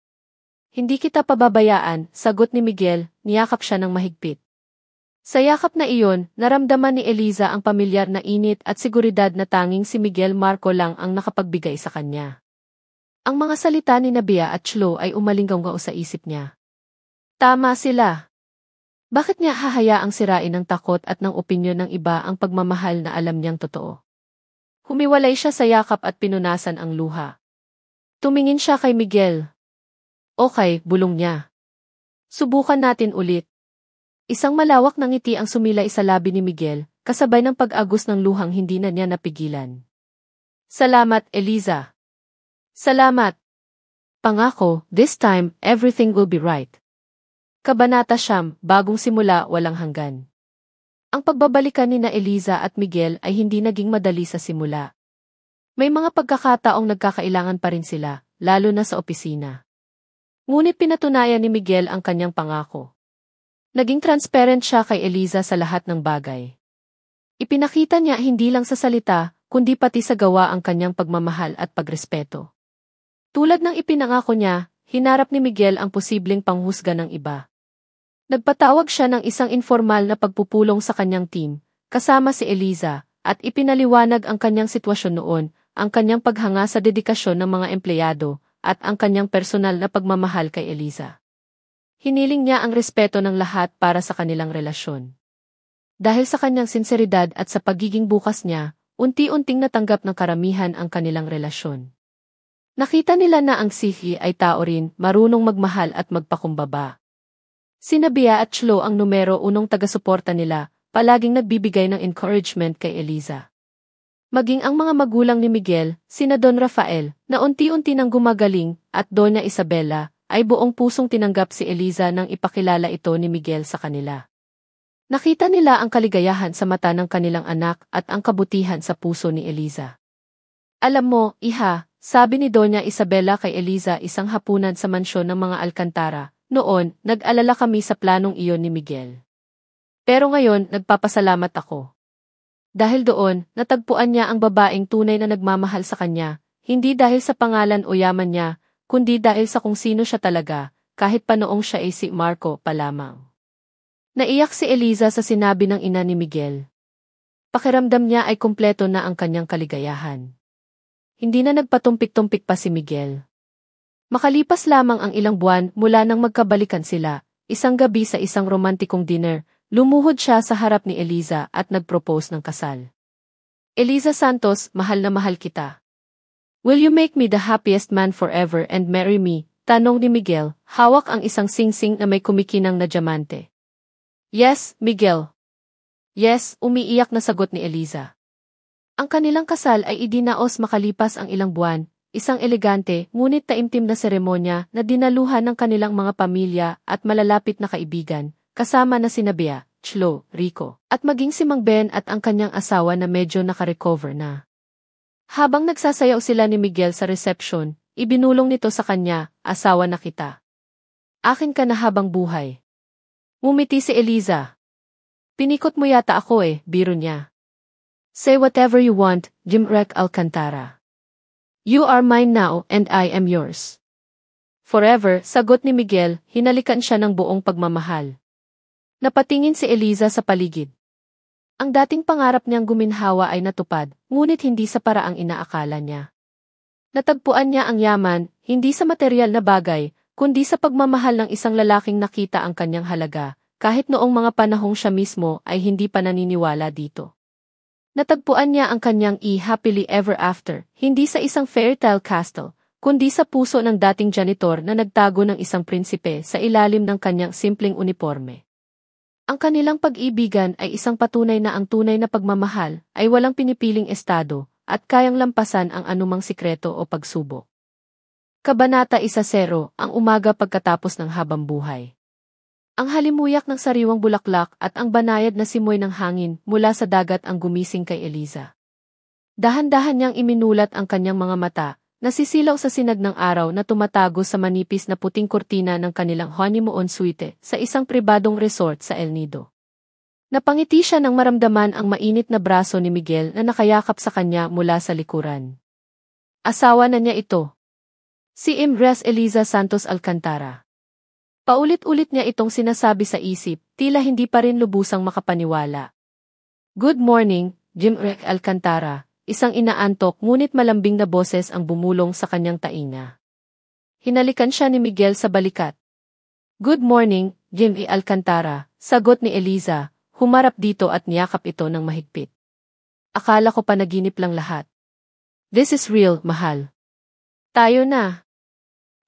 Hindi kita pababayaan, sagot ni Miguel, niyakap siya ng mahigpit. Sa yakap na iyon, naramdaman ni Eliza ang pamilyar na init at seguridad na tanging si Miguel Marco lang ang nakapagbigay sa kanya. Ang mga salita ni Nabia at Chlo ay umalinggaw sa isip niya. Tama sila. Bakit niya hahayaang sirain ng takot at ng opinyon ng iba ang pagmamahal na alam niyang totoo? Humiwalay siya sa yakap at pinunasan ang luha. Tumingin siya kay Miguel. Okay, bulong niya. Subukan natin ulit. Isang malawak na ngiti ang sumilay sa labi ni Miguel, kasabay ng pag-agos ng luhang hindi na niya napigilan. Salamat, Eliza. Salamat. Pangako, this time, everything will be right. Kabanata 9, bagong simula, walang hanggan. Ang pagbabalikan ni na Eliza at Miguel ay hindi naging madali sa simula. May mga pagkakataong nagkakailangan pa rin sila, lalo na sa opisina. Ngunit pinatunayan ni Miguel ang kanyang pangako. Naging transparent siya kay Eliza sa lahat ng bagay. Ipinakita niya hindi lang sa salita, kundi pati sa gawa ang kanyang pagmamahal at pagrespeto. Tulad ng ipinangako niya, hinarap ni Miguel ang posibleng panghusga ng iba. Nagpatawag siya ng isang informal na pagpupulong sa kanyang team, kasama si Eliza, at ipinaliwanag ang kanyang sitwasyon noon, ang kanyang paghanga sa dedikasyon ng mga empleyado, at ang kanyang personal na pagmamahal kay Eliza. Hiniling niya ang respeto ng lahat para sa kanilang relasyon. Dahil sa kanyang sinseridad at sa pagiging bukas niya, unti-unting natanggap ng karamihan ang kanilang relasyon. Nakita nila na ang Sihi ay tao rin, marunong magmahal at magpakumbaba. Si Nabia at Chlo ang numero 1 taga-suporta nila, palaging nagbibigay ng encouragement kay Eliza. Maging ang mga magulang ni Miguel, sina Don Rafael, na unti-unti nang gumagaling, at Doña Isabela, ay buong pusong tinanggap si Eliza nang ipakilala ito ni Miguel sa kanila. Nakita nila ang kaligayahan sa mata ng kanilang anak at ang kabutihan sa puso ni Eliza. Alam mo, iha, sabi ni Doña Isabela kay Eliza isang hapunan sa mansyon ng mga Alcantara, noon, nag-alala kami sa planong iyon ni Miguel. Pero ngayon, nagpapasalamat ako. Dahil doon, natagpuan niya ang babaeng tunay na nagmamahal sa kanya, hindi dahil sa pangalan o yaman niya, kundi dahil sa kung sino siya talaga, kahit pa noong siya ay si Marco pa lamang. Naiyak si Eliza sa sinabi ng ina ni Miguel. Pakiramdam niya ay kumpleto na ang kanyang kaligayahan. Hindi na nagpatumpik-tumpik pa si Miguel. Makalipas lamang ang ilang buwan mula nang magkabalikan sila, isang gabi sa isang romantikong dinner, lumuhod siya sa harap ni Eliza at nagpropose ng kasal. Eliza Santos, mahal na mahal kita. Will you make me the happiest man forever and marry me? Tanong ni Miguel, hawak ang isang singsing na may kumikinang na diamante. Yes, Miguel. Yes, umiiyak na sagot ni Eliza. Ang kanilang kasal ay idinaos makalipas ang ilang buwan, isang elegante ngunit taimtim na seremonya na dinaluhan ng kanilang mga pamilya at malalapit na kaibigan, kasama na si Nabia, Chlo, Rico, at maging si Mang Ben at ang kanyang asawa na medyo nakarecover na. Habang nagsasayaw sila ni Miguel sa reception, ibinulong nito sa kanya, asawa na kita. Akin ka na habang buhay. Ngumiti si Eliza. Pinikot mo yata ako biro niya. Say whatever you want, Jim Rec Alcantara. You are mine now and I am yours. Forever, sagot ni Miguel, hinalikan siya ng buong pagmamahal. Napatingin si Eliza sa paligid. Ang dating pangarap niyang guminhawa ay natupad, ngunit hindi sa paraang inaakala niya. Natagpuan niya ang yaman, hindi sa materyal na bagay, kundi sa pagmamahal ng isang lalaking nakita ang kanyang halaga, kahit noong mga panahong siya mismo ay hindi pa naniniwala dito. Natagpuan niya ang kanyang happily ever after, hindi sa isang fairytale castle, kundi sa puso ng dating janitor na nagtago ng isang prinsipe sa ilalim ng kanyang simpleng uniforme. Ang kanilang pag-ibigan ay isang patunay na ang tunay na pagmamahal ay walang pinipiling estado at kayang lampasan ang anumang sikreto o pagsubok. Kabanata 1:0, ang umaga pagkatapos ng habang buhay. Ang halimuyak ng sariwang bulaklak at ang banayad na simoy ng hangin mula sa dagat ang gumising kay Eliza. Dahan-dahan niyang iminulat ang kanyang mga mata, nasisilaw sa sinag ng araw na tumatago sa manipis na puting kurtina ng kanilang honeymoon suite sa isang pribadong resort sa El Nido. Napangiti siya nang maramdaman ang mainit na braso ni Miguel na nakayakap sa kanya mula sa likuran. Asawa na niya ito. Si Imres Eliza Santos Alcantara. Paulit-ulit niya itong sinasabi sa isip, tila hindi pa rin lubusang makapaniwala. Good morning, Jimrek Alcantara. Isang inaantok ngunit malambing na boses ang bumulong sa kanyang tainga. Hinalikan siya ni Miguel sa balikat. Good morning, Jim E. Alcantara, sagot ni Eliza, humarap dito at niyakap ito ng mahigpit. Akala ko panaginip lang lahat. This is real, mahal. Tayo na.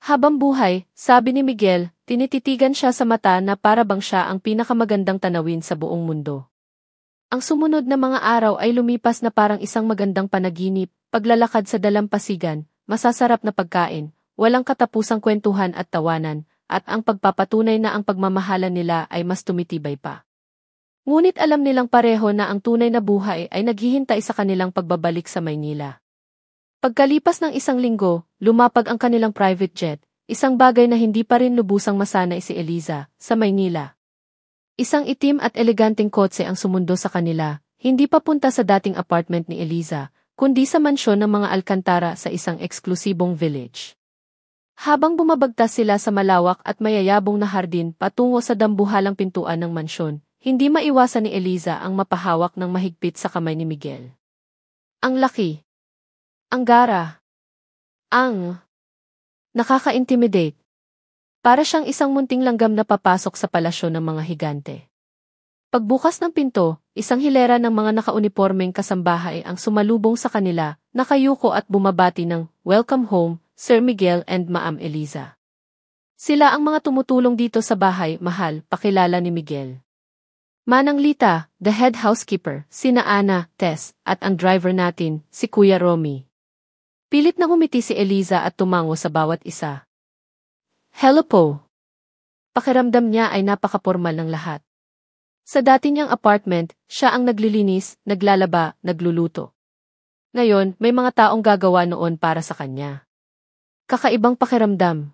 Habang buhay, sabi ni Miguel, tinititigan siya sa mata na para bang siya ang pinakamagandang tanawin sa buong mundo. Ang sumunod na mga araw ay lumipas na parang isang magandang panaginip, paglalakad sa dalampasigan, masasarap na pagkain, walang katapusang kwentuhan at tawanan, at ang pagpapatunay na ang pagmamahalan nila ay mas tumitibay pa. Ngunit alam nilang pareho na ang tunay na buhay ay naghihintay sa kanilang pagbabalik sa Maynila. Pagkalipas ng isang linggo, lumapag ang kanilang private jet, isang bagay na hindi pa rin lubusang masanay si Eliza, sa Maynila. Isang itim at eleganteng kotse ang sumundo sa kanila, hindi papunta sa dating apartment ni Eliza, kundi sa mansyon ng mga Alcantara sa isang eksklusibong village. Habang bumabagtas sila sa malawak at mayayabong na hardin patungo sa dambuhalang pintuan ng mansyon, hindi maiwasan ni Eliza ang mapahawak ng mahigpit sa kamay ni Miguel. Ang laki. Ang gara. Ang nakaka-intimidate. Para siyang isang munting langgam na papasok sa palasyo ng mga higante. Pagbukas ng pinto, isang hilera ng mga nakaunipormeng kasambahay ang sumalubong sa kanila, nakayuko at bumabati ng, "Welcome home, Sir Miguel and Ma'am Eliza." Sila ang mga tumutulong dito sa bahay, mahal, pakilala ni Miguel. Manang Lita, the head housekeeper, sina Ana, Tess, at ang driver natin, si Kuya Romy. Pilit na ngumiti si Eliza at tumango sa bawat isa. Hello po. Pakiramdam niya ay napaka-formal ng lahat. Sa dati niyang apartment, siya ang naglilinis, naglalaba, nagluluto. Ngayon, may mga taong gagawa noon para sa kanya. Kakaibang pakiramdam.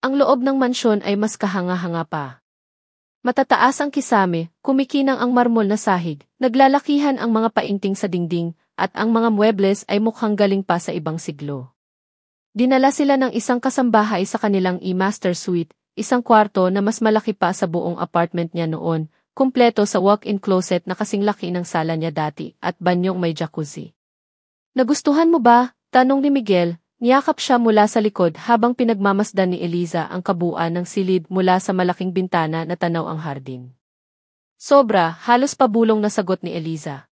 Ang loob ng mansyon ay mas kahanga-hanga pa. Matataas ang kisame, kumikinang ang marmol na sahig, naglalakihan ang mga painting sa dingding, at ang mga muebles ay mukhang galing pa sa ibang siglo. Dinala sila ng isang kasambahay sa kanilang master suite, isang kwarto na mas malaki pa sa buong apartment niya noon, kumpleto sa walk-in closet na kasing laki ng sala niya dati at banyong may jacuzzi. Nagustuhan mo ba? Tanong ni Miguel, niyakap siya mula sa likod habang pinagmamasdan ni Eliza ang kabuuan ng silid mula sa malaking bintana na tanaw ang hardin. Sobra, halos pabulong na sagot ni Eliza.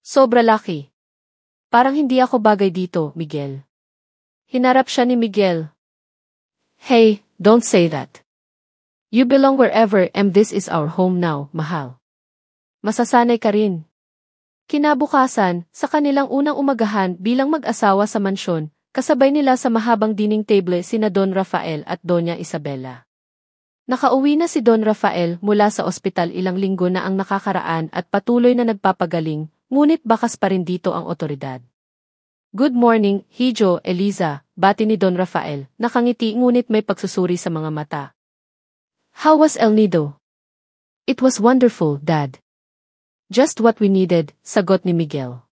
Sobra laki. Parang hindi ako bagay dito, Miguel. Hinarap siya ni Miguel. Hey, don't say that. You belong wherever and this is our home now, mahal. Masasanay ka rin. Kinabukasan, sa kanilang unang umagahan bilang mag-asawa sa mansyon, kasabay nila sa mahabang dining table sina Don Rafael at Doña Isabela. Nakauwi na si Don Rafael mula sa ospital ilang linggo na ang nakakaraan at patuloy na nagpapagaling, ngunit bakas pa rin dito ang otoridad. Good morning, Hijo, Eliza, bati ni Don Rafael, nakangiti ngunit may pagsusuri sa mga mata. How was El Nido? It was wonderful, Dad. Just what we needed, sagot ni Miguel.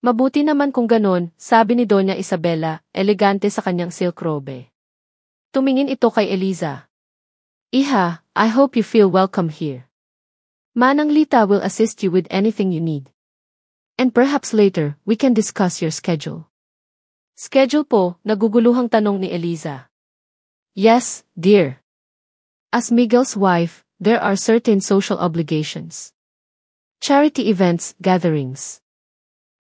Mabuti naman kung ganon, sabi ni Doña Isabela, elegante sa kanyang silk robe. Tumingin ito kay Eliza. Iha, I hope you feel welcome here. Manang Lita will assist you with anything you need. And perhaps later, we can discuss your schedule. Schedule po, naguguluhang tanong ni Eliza. Yes, dear. As Miguel's wife, there are certain social obligations. Charity events, gatherings.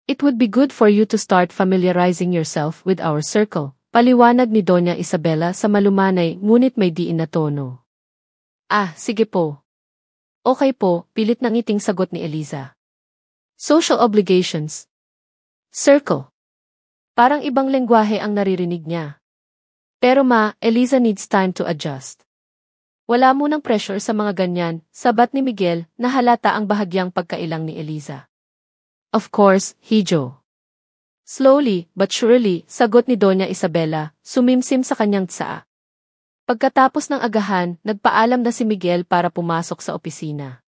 It would be good for you to start familiarizing yourself with our circle, paliwanag ni Doña Isabela sa malumanay ngunit may diin na tono. Ah, sige po. Okay po, pilit ng ngiting sagot ni Eliza. Social obligations. Circle. Parang ibang lengguwahe ang naririnig niya. Pero Eliza needs time to adjust. Wala munang pressure sa mga ganyan, sabat ni Miguel na halata ang bahagyang pagkailang ni Eliza. Of course, Hijo. Slowly, but surely, sagot ni Doña Isabela, sumimsim sa kanyang tsaa. Pagkatapos ng agahan, nagpaalam na si Miguel para pumasok sa opisina.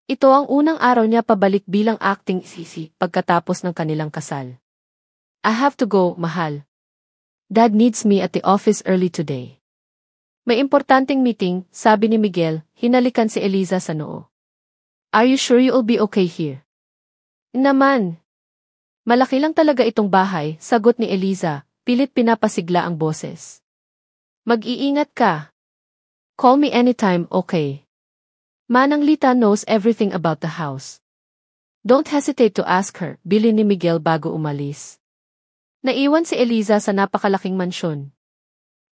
Ito ang unang araw niya pabalik bilang acting sisi pagkatapos ng kanilang kasal. I have to go, mahal. Dad needs me at the office early today. May importanteng meeting, sabi ni Miguel, hinalikan si Eliza sa noo. Are you sure you'll be okay here? Naman. Malaki lang talaga itong bahay, sagot ni Eliza, pilit pinapasigla ang boses. Mag-iingat ka. Call me anytime, okay? Manang Lita knows everything about the house. Don't hesitate to ask her, bilin ni Miguel bago umalis. Naiwan si Eliza sa napakalaking mansyon.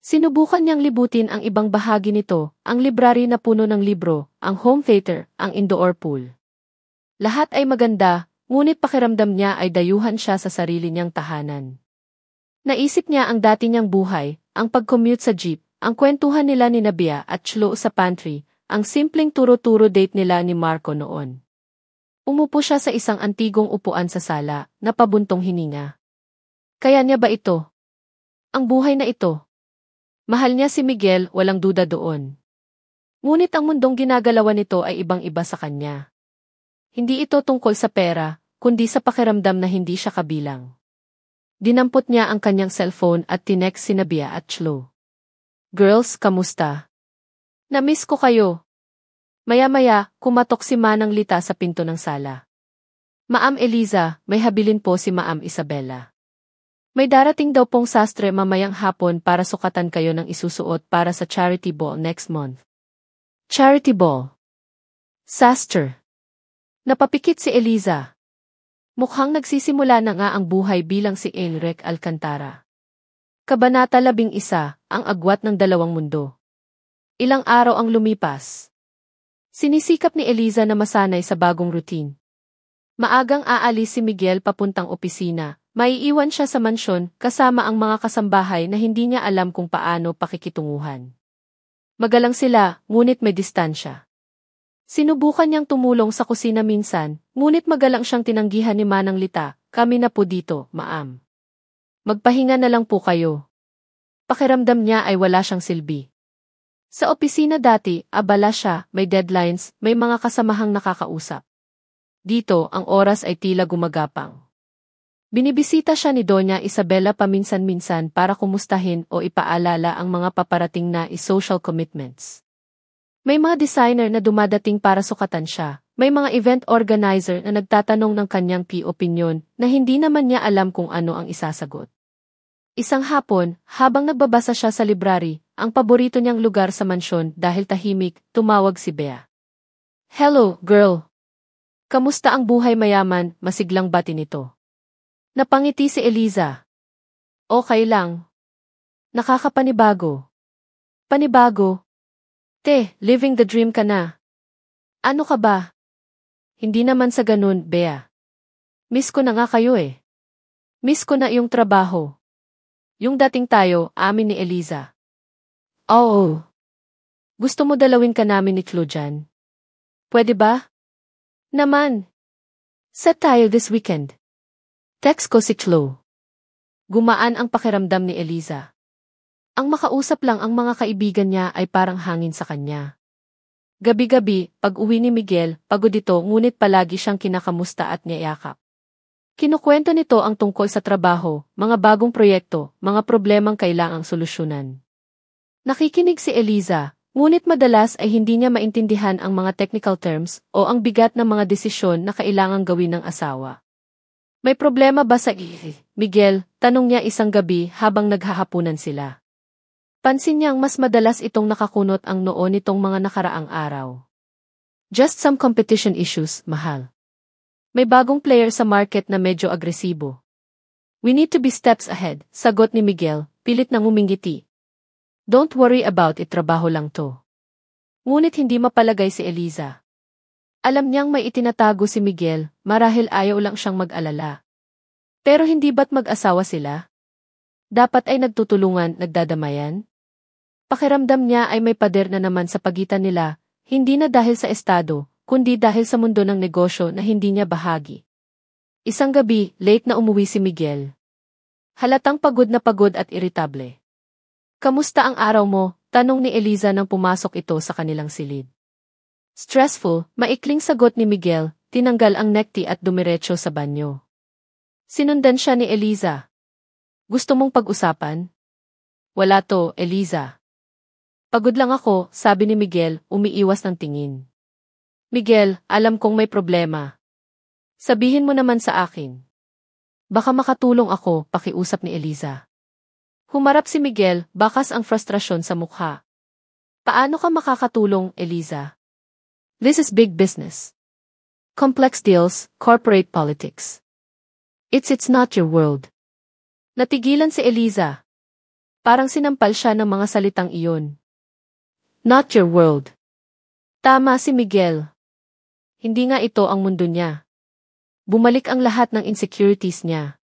Sinubukan niyang libutin ang ibang bahagi nito, ang library na puno ng libro, ang home theater, ang indoor pool. Lahat ay maganda, ngunit pakiramdam niya ay dayuhan siya sa sarili niyang tahanan. Naisip niya ang dati niyang buhay, ang pag-commute sa jeep, ang kwentuhan nila ni Nabia at Chlo sa pantry, ang simpleng turo-turo date nila ni Marco noon. Umupo siya sa isang antigong upuan sa sala, na pabuntong hininga. Kaya niya ba ito? Ang buhay na ito. Mahal niya si Miguel, walang duda doon. Ngunit ang mundong ginagalawan nito ay ibang-iba sa kanya. Hindi ito tungkol sa pera, kundi sa pakiramdam na hindi siya kabilang. Dinampot niya ang kanyang cellphone at tinext si Nabia at Chlo. Girls, kamusta? Na-miss ko kayo. Maya-maya, kumatok si Manang Lita sa pinto ng sala. Maam Eliza, may habilin po si Maam Isabela. May darating daw pong sastre mamayang hapon para sukatan kayo ng isusuot para sa charity ball next month. Charity ball. Sastre. Napapikit si Eliza. Mukhang nagsisimula na nga ang buhay bilang si Enrique Alcantara. Kabanata 11, ang agwat ng dalawang mundo. Ilang araw ang lumipas. Sinisikap ni Eliza na masanay sa bagong routine. Maagang aalis si Miguel papuntang opisina, maiiwan siya sa mansyon kasama ang mga kasambahay na hindi niya alam kung paano pakikitunguhan. Magalang sila, ngunit may distansya. Sinubukan niyang tumulong sa kusina minsan, ngunit magalang siyang tinanggihan ni Manang Lita, kami na po dito, Maam. Magpahinga na lang po kayo. Pakiramdam niya ay wala siyang silbi. Sa opisina dati, abala siya, may deadlines, may mga kasamahang nakakausap. Dito, ang oras ay tila gumagapang. Binibisita siya ni Doña Isabela paminsan-minsan para kumustahin o ipaalala ang mga paparating na social commitments. May mga designer na dumadating para sukatan siya, may mga event organizer na nagtatanong ng kanyang opinion na hindi naman niya alam kung ano ang isasagot. Isang hapon, habang nagbabasa siya sa library, ang paborito niyang lugar sa mansyon dahil tahimik, tumawag si Bea. Hello, girl. Kamusta ang buhay mayaman, masiglang bati nito? Napangiti si Eliza. Okay lang. Nakakapanibago. Panibago? Living the dream ka na. Ano ka ba? Hindi naman sa ganun, Bea. Miss ko na nga kayo eh. Miss ko na yung trabaho. Yung dating tayo, amin ni Eliza. Oo. Gusto mo dalawin ka namin ni Chlo dyan? Pwede ba? Naman. Set tayo this weekend. Text ko si Chlo. Gumaan ang pakiramdam ni Eliza. Ang makausap lang ang mga kaibigan niya ay parang hangin sa kanya. Gabi-gabi, pag-uwi ni Miguel, pagod ito ngunit palagi siyang kinakamusta at niyayakap. Kinukwento nito ang tungkol sa trabaho, mga bagong proyekto, mga problemang kailangang solusyonan. Nakikinig si Eliza, ngunit madalas ay hindi niya maintindihan ang mga technical terms o ang bigat ng mga desisyon na kailangang gawin ng asawa. May problema ba sa Miguel? Tanong niya isang gabi habang naghahapunan sila. Pansin niyang mas madalas itong nakakunot ang noo nitong mga nakaraang araw. Just some competition issues, mahal. May bagong player sa market na medyo agresibo. We need to be steps ahead, sagot ni Miguel, pilit na ngumingiti. Don't worry about it, trabaho lang to. Ngunit hindi mapalagay si Eliza. Alam niyang may itinatago si Miguel, marahil ayaw lang siyang mag-alala. Pero hindi ba't mag-asawa sila? Dapat ay nagtutulungan, nagdadamayan? Pakiramdam niya ay may pader na naman sa pagitan nila, hindi na dahil sa estado, kundi dahil sa mundo ng negosyo na hindi niya bahagi. Isang gabi, late na umuwi si Miguel. Halatang pagod at iritable. Kamusta ang araw mo? Tanong ni Eliza nang pumasok ito sa kanilang silid. Stressful, maikling sagot ni Miguel, tinanggal ang necktie at dumiretso sa banyo. Sinundan siya ni Eliza. Gusto mong pag-usapan? Wala to, Eliza. Pagod lang ako, sabi ni Miguel, umiiwas ng tingin. Miguel, alam kong may problema. Sabihin mo naman sa akin. Baka makatulong ako, pakiusap ni Eliza. Humarap si Miguel, bakas ang frustrasyon sa mukha. Paano ka makakatulong, Eliza? This is big business. Complex deals, corporate politics. It's not your world. Natigilan si Eliza. Parang sinampal siya ng mga salitang iyon. Not your world. Tama si Miguel. Hindi nga ito ang mundo niya. Bumalik ang lahat ng insecurities niya.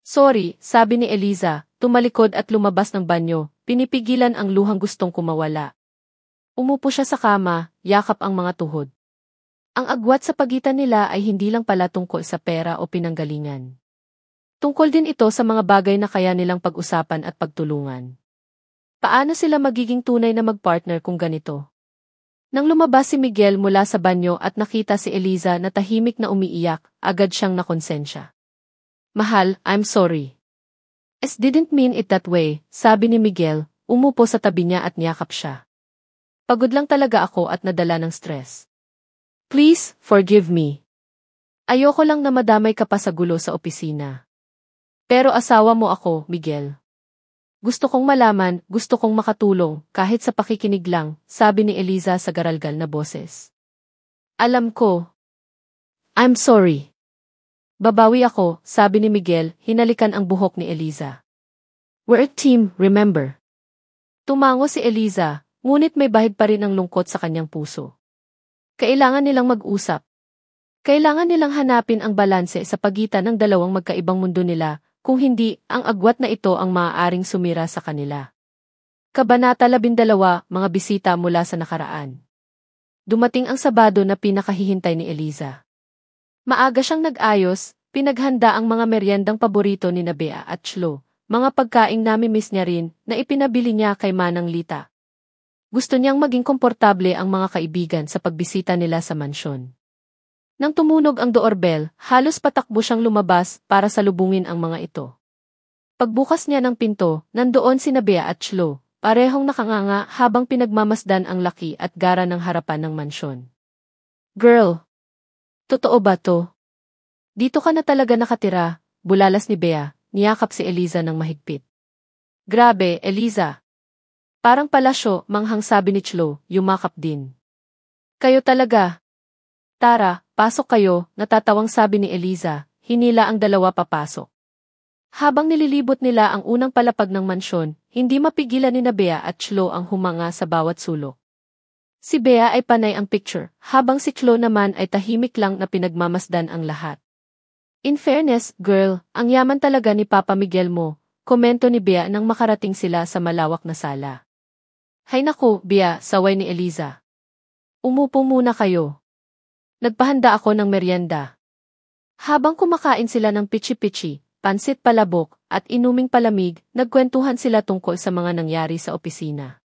Sorry, sabi ni Eliza, tumalikod at lumabas ng banyo, pinipigilan ang luhang gustong kumawala. Umupo siya sa kama, yakap ang mga tuhod. Ang agwat sa pagitan nila ay hindi lang pala tungkol sa pera o pinanggalingan. Tungkol din ito sa mga bagay na kaya nilang pag-usapan at pagtulungan. Paano sila magiging tunay na magpartner kung ganito? Nang lumabas si Miguel mula sa banyo at nakita si Eliza na tahimik na umiiyak, agad siyang nakonsensya. Mahal, I'm sorry. I didn't mean it that way, sabi ni Miguel, umupo sa tabi niya at niyakap siya. Pagod lang talaga ako at nadala ng stress. Please, forgive me. Ayoko lang na madamay ka pa sa gulo sa opisina. Pero asawa mo ako, Miguel. Gusto kong malaman, gusto kong makatulong, kahit sa pakikinig lang, sabi ni Eliza sa garalgal na boses. Alam ko. I'm sorry. Babawi ako, sabi ni Miguel, hinalikan ang buhok ni Eliza. We're a team, remember? Tumango si Eliza. Ngunit may bahid pa rin ang lungkot sa kanyang puso. Kailangan nilang mag-usap. Kailangan nilang hanapin ang balanse sa pagitan ng dalawang magkaibang mundo nila, kung hindi, ang agwat na ito ang maaaring sumira sa kanila. Kabanata 12, mga bisita mula sa nakaraan. Dumating ang Sabado na pinakahihintay ni Eliza. Maaga siyang nag-ayos, pinaghanda ang mga meryendang paborito ni Bea at Chlo, mga pagkaing nami-miss niya rin na ipinabili niya kay Manang Lita. Gusto niyang maging komportable ang mga kaibigan sa pagbisita nila sa mansyon. Nang tumunog ang doorbell, halos patakbo siyang lumabas para salubungin ang mga ito. Pagbukas niya ng pinto, nandoon si Bea at Chlo, parehong nakanganga habang pinagmamasdan ang laki at gara ng harapan ng mansyon. Girl! Totoo ba to? Dito ka na talaga nakatira, bulalas ni Bea, niyakap si Eliza ng mahigpit. Grabe, Eliza! Parang palasyo, manghang sabi ni Chlo, yumakap din. Kayo talaga. Tara, pasok kayo, natatawang sabi ni Eliza, hinila ang dalawa papasok. Habang nililibot nila ang unang palapag ng mansyon, hindi mapigilan ni Bea at Chlo ang humanga sa bawat sulok. Si Bea ay panay ang picture, habang si Chlo naman ay tahimik lang na pinagmamasdan ang lahat. In fairness, girl, ang yaman talaga ni Papa Miguel mo, komento ni Bea nang makarating sila sa malawak na sala. Hay naku, Bea, saway ni Eliza. Umupo muna kayo. Nagpahanda ako ng merienda. Habang kumakain sila ng pichi-pichi, pansit palabok, at inuming palamig, nagkwentuhan sila tungkol sa mga nangyari sa opisina.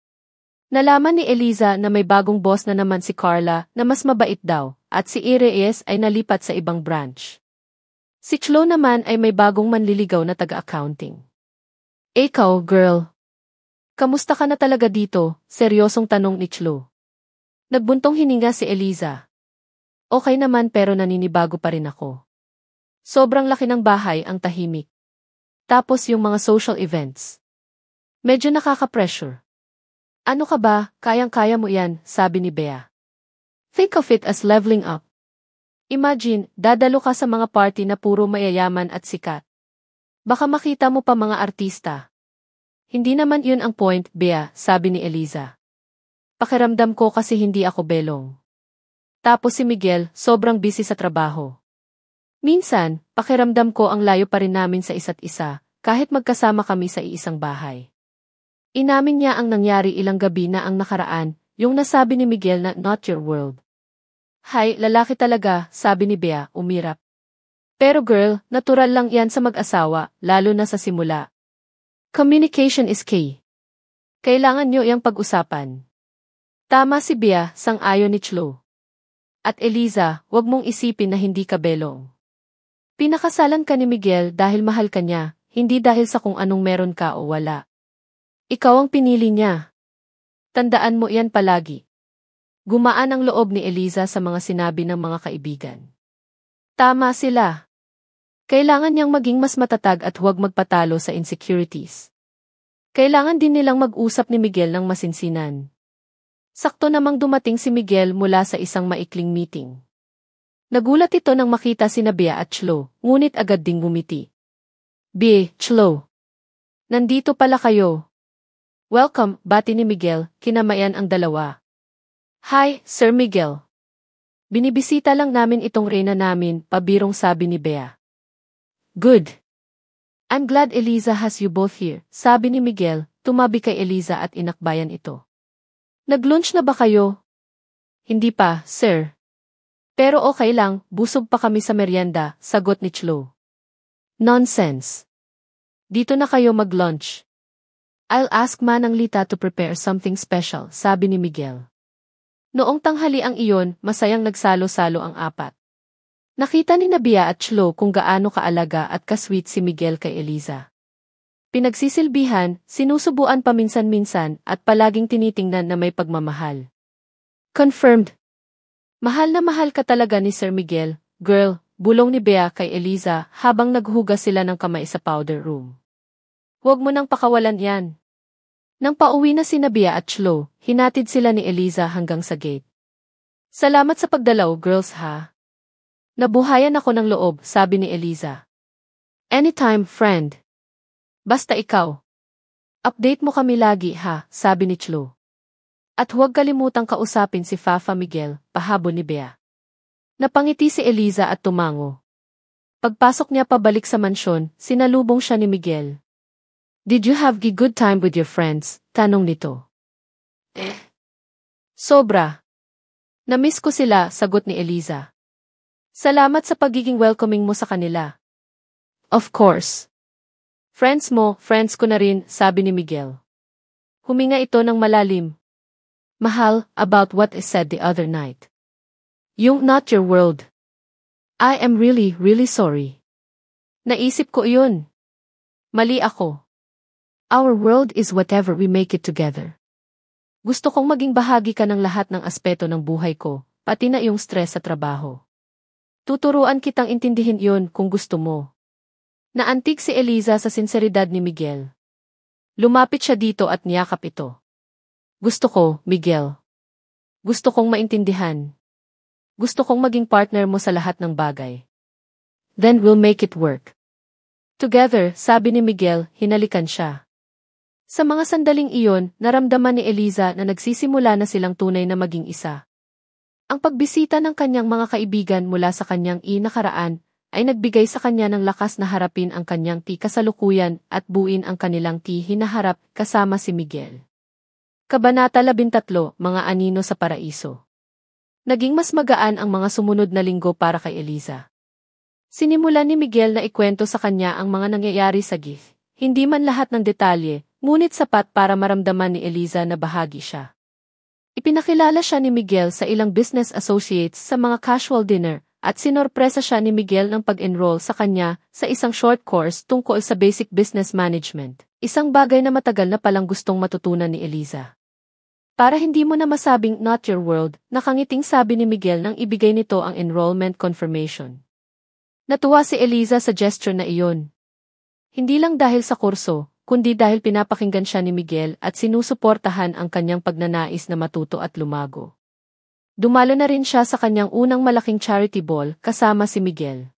Nalaman ni Eliza na may bagong boss na naman si Carla na mas mabait daw, at si Reyes ay nalipat sa ibang branch. Si Chlo naman ay may bagong manliligaw na taga-accounting. Ikaw, girl. Kamusta ka na talaga dito? Seryosong tanong ni Chloe. Nagbuntong hininga si Eliza. Okay naman pero naninibago pa rin ako. Sobrang laki ng bahay ang tahimik. Tapos yung mga social events. Medyo nakaka-pressure. Ano ka ba, kayang-kaya mo yan, sabi ni Bea. Think of it as leveling up. Imagine, dadalo ka sa mga party na puro mayayaman at sikat. Baka makita mo pa mga artista. Hindi naman yun ang point, Bea, sabi ni Eliza. Pakiramdam ko kasi hindi ako belong. Tapos si Miguel, sobrang busy sa trabaho. Minsan, pakiramdam ko ang layo pa rin namin sa isa't isa, kahit magkasama kami sa iisang bahay. Inamin niya ang nangyari ilang gabi na ang nakaraan, yung nasabi ni Miguel na not your world. Hay, lalaki talaga, sabi ni Bea, umirap. Pero girl, natural lang yan sa mag-asawa, lalo na sa simula. Communication is key. Kailangan nyo iyang pag-usapan. Tama si Bea, sang-ayon ni Chloe. At Eliza, wag mong isipin na hindi ka belong. Pinakasalan ka ni Miguel dahil mahal ka niya, hindi dahil sa kung anong meron ka o wala. Ikaw ang pinili niya. Tandaan mo yan palagi. Gumaan ang loob ni Eliza sa mga sinabi ng mga kaibigan. Tama sila. Kailangan niyang maging mas matatag at huwag magpatalo sa insecurities. Kailangan din nilang mag-usap ni Miguel ng masinsinan. Sakto namang dumating si Miguel mula sa isang maikling meeting. Nagulat ito nang makita sina Bea at Chloe, ngunit agad ding ngumiti. Bea, Chloe. Nandito pala kayo. Welcome, bati ni Miguel, kinamayan ang dalawa. Hi, Sir Miguel. Binibisita lang namin itong reyna namin, pabirong sabi ni Bea. Good. I'm glad Eliza has you both here, sabi ni Miguel, tumabi kay Eliza at inakbayan ito. Nag-lunch na ba kayo? Hindi pa, sir. Pero okay lang, busog pa kami sa merienda, sagot ni Chloe. Nonsense. Dito na kayo mag-lunch. I'll ask Manang Lita to prepare something special, sabi ni Miguel. Noong tanghali ang iyon, masayang nagsalo-salo ang apat. Nakita ni Bea at Chloe kung gaano kaalaga at kasweet si Miguel kay Eliza. Pinagsisilbihan, sinusubuan paminsan-minsan at palaging tinitingnan na may pagmamahal. Confirmed. Mahal na mahal ka talaga ni Sir Miguel, girl, bulong ni Bea kay Eliza habang naghugas sila ng kamay sa powder room. Huwag mo nang pakawalan yan. Nang pauwi na sina Bea at Chloe, hinatid sila ni Eliza hanggang sa gate. Salamat sa pagdalaw, girls ha. Nabuhayan ako ng loob, sabi ni Eliza. Anytime, friend. Basta ikaw. Update mo kami lagi ha, sabi ni Chloe. At huwag kalimutang kausapin si Fafa Miguel, pahabol ni Bea. Napangiti si Eliza at tumango. Pagpasok niya pabalik sa mansyon, sinalubong siya ni Miguel. Did you have a good time with your friends? Tanong nito. Sobra. Namiss ko sila, sagot ni Eliza. Salamat sa pagiging welcoming mo sa kanila. Of course. Friends mo, friends ko na rin, sabi ni Miguel. Huminga ito ng malalim. Mahal, about what is said the other night. Yung not your world. I am really, really sorry. Naisip ko yun. Mali ako. Our world is whatever we make it together. Gusto kong maging bahagi ka ng lahat ng aspeto ng buhay ko, pati na iyong stress sa trabaho. Tuturuan kitang intindihin yon kung gusto mo. Naantig si Eliza sa sinseridad ni Miguel. Lumapit siya dito at niyakap ito. Gusto ko, Miguel. Gusto kong maintindihan. Gusto kong maging partner mo sa lahat ng bagay. Then we'll make it work. Together, sabi ni Miguel, hinalikan siya. Sa mga sandaling iyon, naramdaman ni Eliza na nagsisimula na silang tunay na maging isa. Ang pagbisita ng kanyang mga kaibigan mula sa kanyang nakaraan ay nagbigay sa kanya ng lakas na harapin ang kanyang kasalukuyan at buuin ang kanilang hinaharap kasama si Miguel. Kabanata 13, Mga Anino sa Paraiso. Naging mas magaan ang mga sumunod na linggo para kay Eliza. Sinimulan ni Miguel na ikwento sa kanya ang mga nangyayari sa GIF, hindi man lahat ng detalye, ngunit sapat para maramdaman ni Eliza na bahagi siya. Ipinakilala siya ni Miguel sa ilang business associates sa mga casual dinner, at sinorpresa siya ni Miguel ng pag-enroll sa kanya sa isang short course tungkol sa basic business management, isang bagay na matagal na palang gustong matutunan ni Eliza. Para hindi mo na masabing not your world, nakangiting sabi ni Miguel nang ibigay nito ang enrollment confirmation. Natuwa si Eliza sa gesture na iyon. Hindi lang dahil sa kurso, kundi dahil pinapakinggan siya ni Miguel at sinusuportahan ang kanyang pagnanais na matuto at lumago. Dumalo na rin siya sa kanyang unang malaking charity ball kasama si Miguel.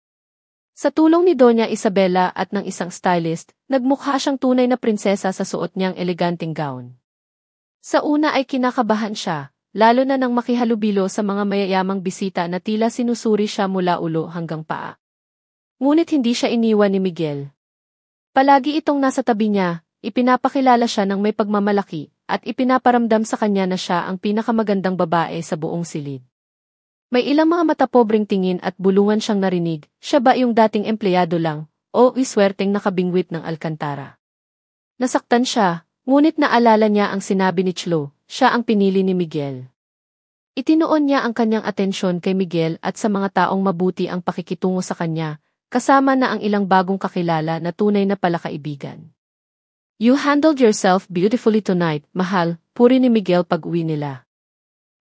Sa tulong ni Doña Isabela at ng isang stylist, nagmukha siyang tunay na prinsesa sa suot niyang eleganteng gown. Sa una ay kinakabahan siya, lalo na nang makihalubilo sa mga mayayamang bisita na tila sinusuri siya mula ulo hanggang paa. Ngunit hindi siya iniwan ni Miguel. Palagi itong nasa tabi niya, ipinapakilala siya ng may pagmamalaki, at ipinaparamdam sa kanya na siya ang pinakamagandang babae sa buong silid. May ilang mga matapobreng tingin at bulungan siyang narinig, siya ba yung dating empleyado lang, o iswerteng nakabingwit ng Alcantara? Nasaktan siya, ngunit naalala niya ang sinabi ni Chlo, siya ang pinili ni Miguel. Itinuon niya ang kanyang atensyon kay Miguel at sa mga taong mabuti ang pakikitungo sa kanya, kasama na ang ilang bagong kakilala na tunay na palakaibigan. You handled yourself beautifully tonight, mahal, puri ni Miguel pag-uwi nila.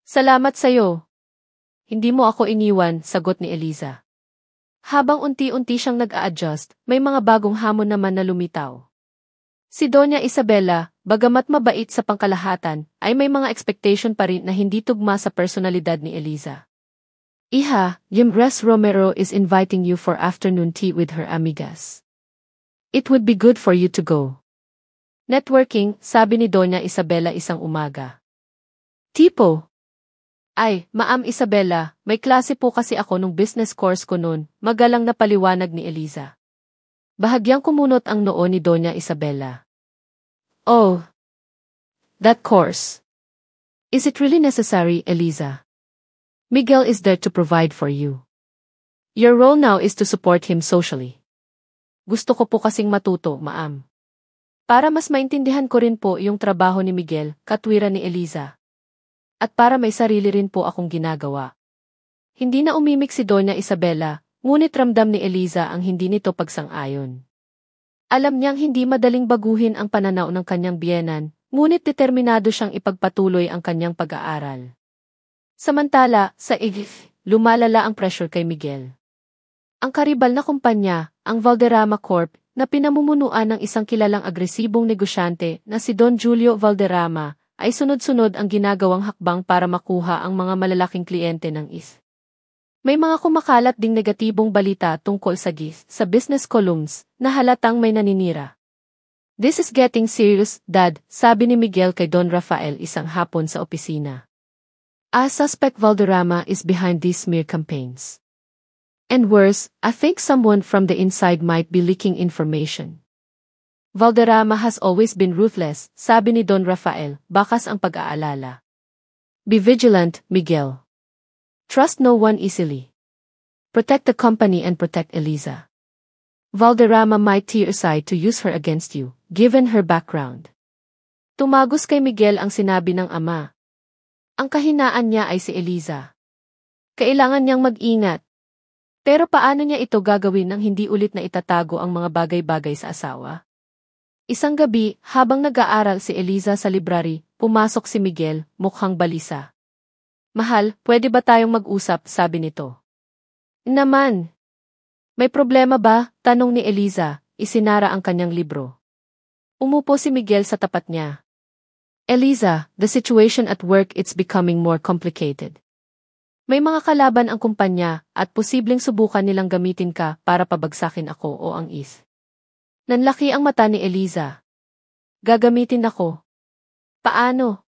Salamat sa'yo. Hindi mo ako iniwan, sagot ni Eliza. Habang unti-unti siyang nag-a-adjust, may mga bagong hamon naman na lumitaw. Si Doña Isabela, bagamat mabait sa pangkalahatan, ay may mga expectation pa rin na hindi tugma sa personalidad ni Eliza. Iha, Jimres Romero is inviting you for afternoon tea with her amigas. It would be good for you to go. Networking, sabi ni Doña Isabela isang umaga. Tipo. Ay, Ma'am Isabela, may klase po kasi ako nung business course ko noon, magalang na paliwanag ni Eliza. Bahagyang kumunot ang noo ni Doña Isabela. Oh, that course. Is it really necessary, Eliza? Miguel is there to provide for you. Your role now is to support him socially. Gusto ko po kasing matuto, Ma'am. Para mas maintindihan ko rin po yung trabaho ni Miguel, katwiran ni Eliza. At para may sarili rin po akong ginagawa. Hindi na umimik si Doña Isabela, ngunit ramdam ni Eliza ang hindi nito pagsang-ayon. Alam niyang hindi madaling baguhin ang pananaw ng kanyang biyenan, ngunit determinado siyang ipagpatuloy ang kanyang pag-aaral. Samantala, sa IGF, lumalala ang pressure kay Miguel. Ang karibal na kumpanya, ang Valderrama Corp, na pinamumunuan ng isang kilalang agresibong negosyante na si Don Julio Valderrama, ay sunod-sunod ang ginagawang hakbang para makuha ang mga malalaking kliyente ng IS. May mga kumakalat ding negatibong balita tungkol sa GIS sa business columns na halatang may naninira. This is getting serious, Dad, sabi ni Miguel kay Don Rafael isang hapon sa opisina. I suspect Valderrama is behind these smear campaigns. And worse, I think someone from the inside might be leaking information. Valderrama has always been ruthless, sabi ni Don Rafael, bakas ang pag-aalala. Be vigilant, Miguel. Trust no one easily. Protect the company and protect Eliza. Valderrama might tear aside to use her against you, given her background. Tumagos kay Miguel ang sinabi ng ama. Ang kahinaan niya ay si Eliza. Kailangan niyang mag-ingat. Pero paano niya ito gagawin nang hindi ulit na itatago ang mga bagay-bagay sa asawa? Isang gabi, habang nag-aaral si Eliza sa library, pumasok si Miguel, mukhang balisa. Mahal, pwede ba tayong mag-usap, sabi nito. Naman. May problema ba? Tanong ni Eliza, isinara ang kanyang libro. Umupo si Miguel sa tapat niya. Eliza, the situation at work it's becoming more complicated. May mga kalaban ang kumpanya at posibleng subukan nilang gamitin ka para pabagsakin ako o ang IS. Nanlaki ang mata ni Eliza. Gagamitin ako. Paano?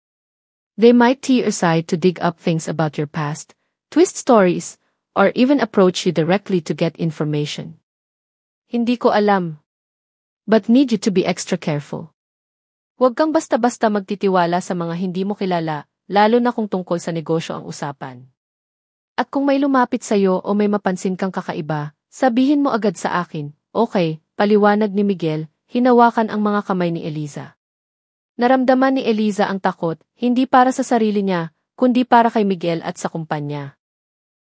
They might tear aside to dig up things about your past, twist stories, or even approach you directly to get information. Hindi ko alam. But need you to be extra careful. Huwag kang basta-basta magtitiwala sa mga hindi mo kilala, lalo na kung tungkol sa negosyo ang usapan. At kung may lumapit sa'yo o may mapansin kang kakaiba, sabihin mo agad sa akin, okay, paliwanag ni Miguel, hinawakan ang mga kamay ni Eliza. Naramdaman ni Eliza ang takot, hindi para sa sarili niya, kundi para kay Miguel at sa kumpanya.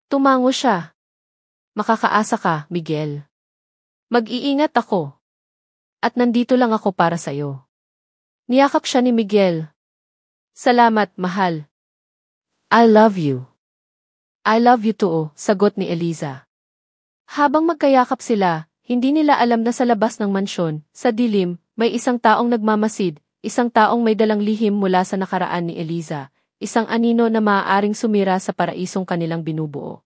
Tumango siya. Makakaasa ka, Miguel. Mag-iingat ako. At nandito lang ako para sa'yo. Niyakap siya ni Miguel. Salamat, mahal. I love you. I love you too, sagot ni Eliza. Habang magkayakap sila, hindi nila alam na sa labas ng mansyon, sa dilim, may isang taong nagmamasid, isang taong may dalang lihim mula sa nakaraan ni Eliza, isang anino na maaaring sumira sa paraisong kanilang binubuo.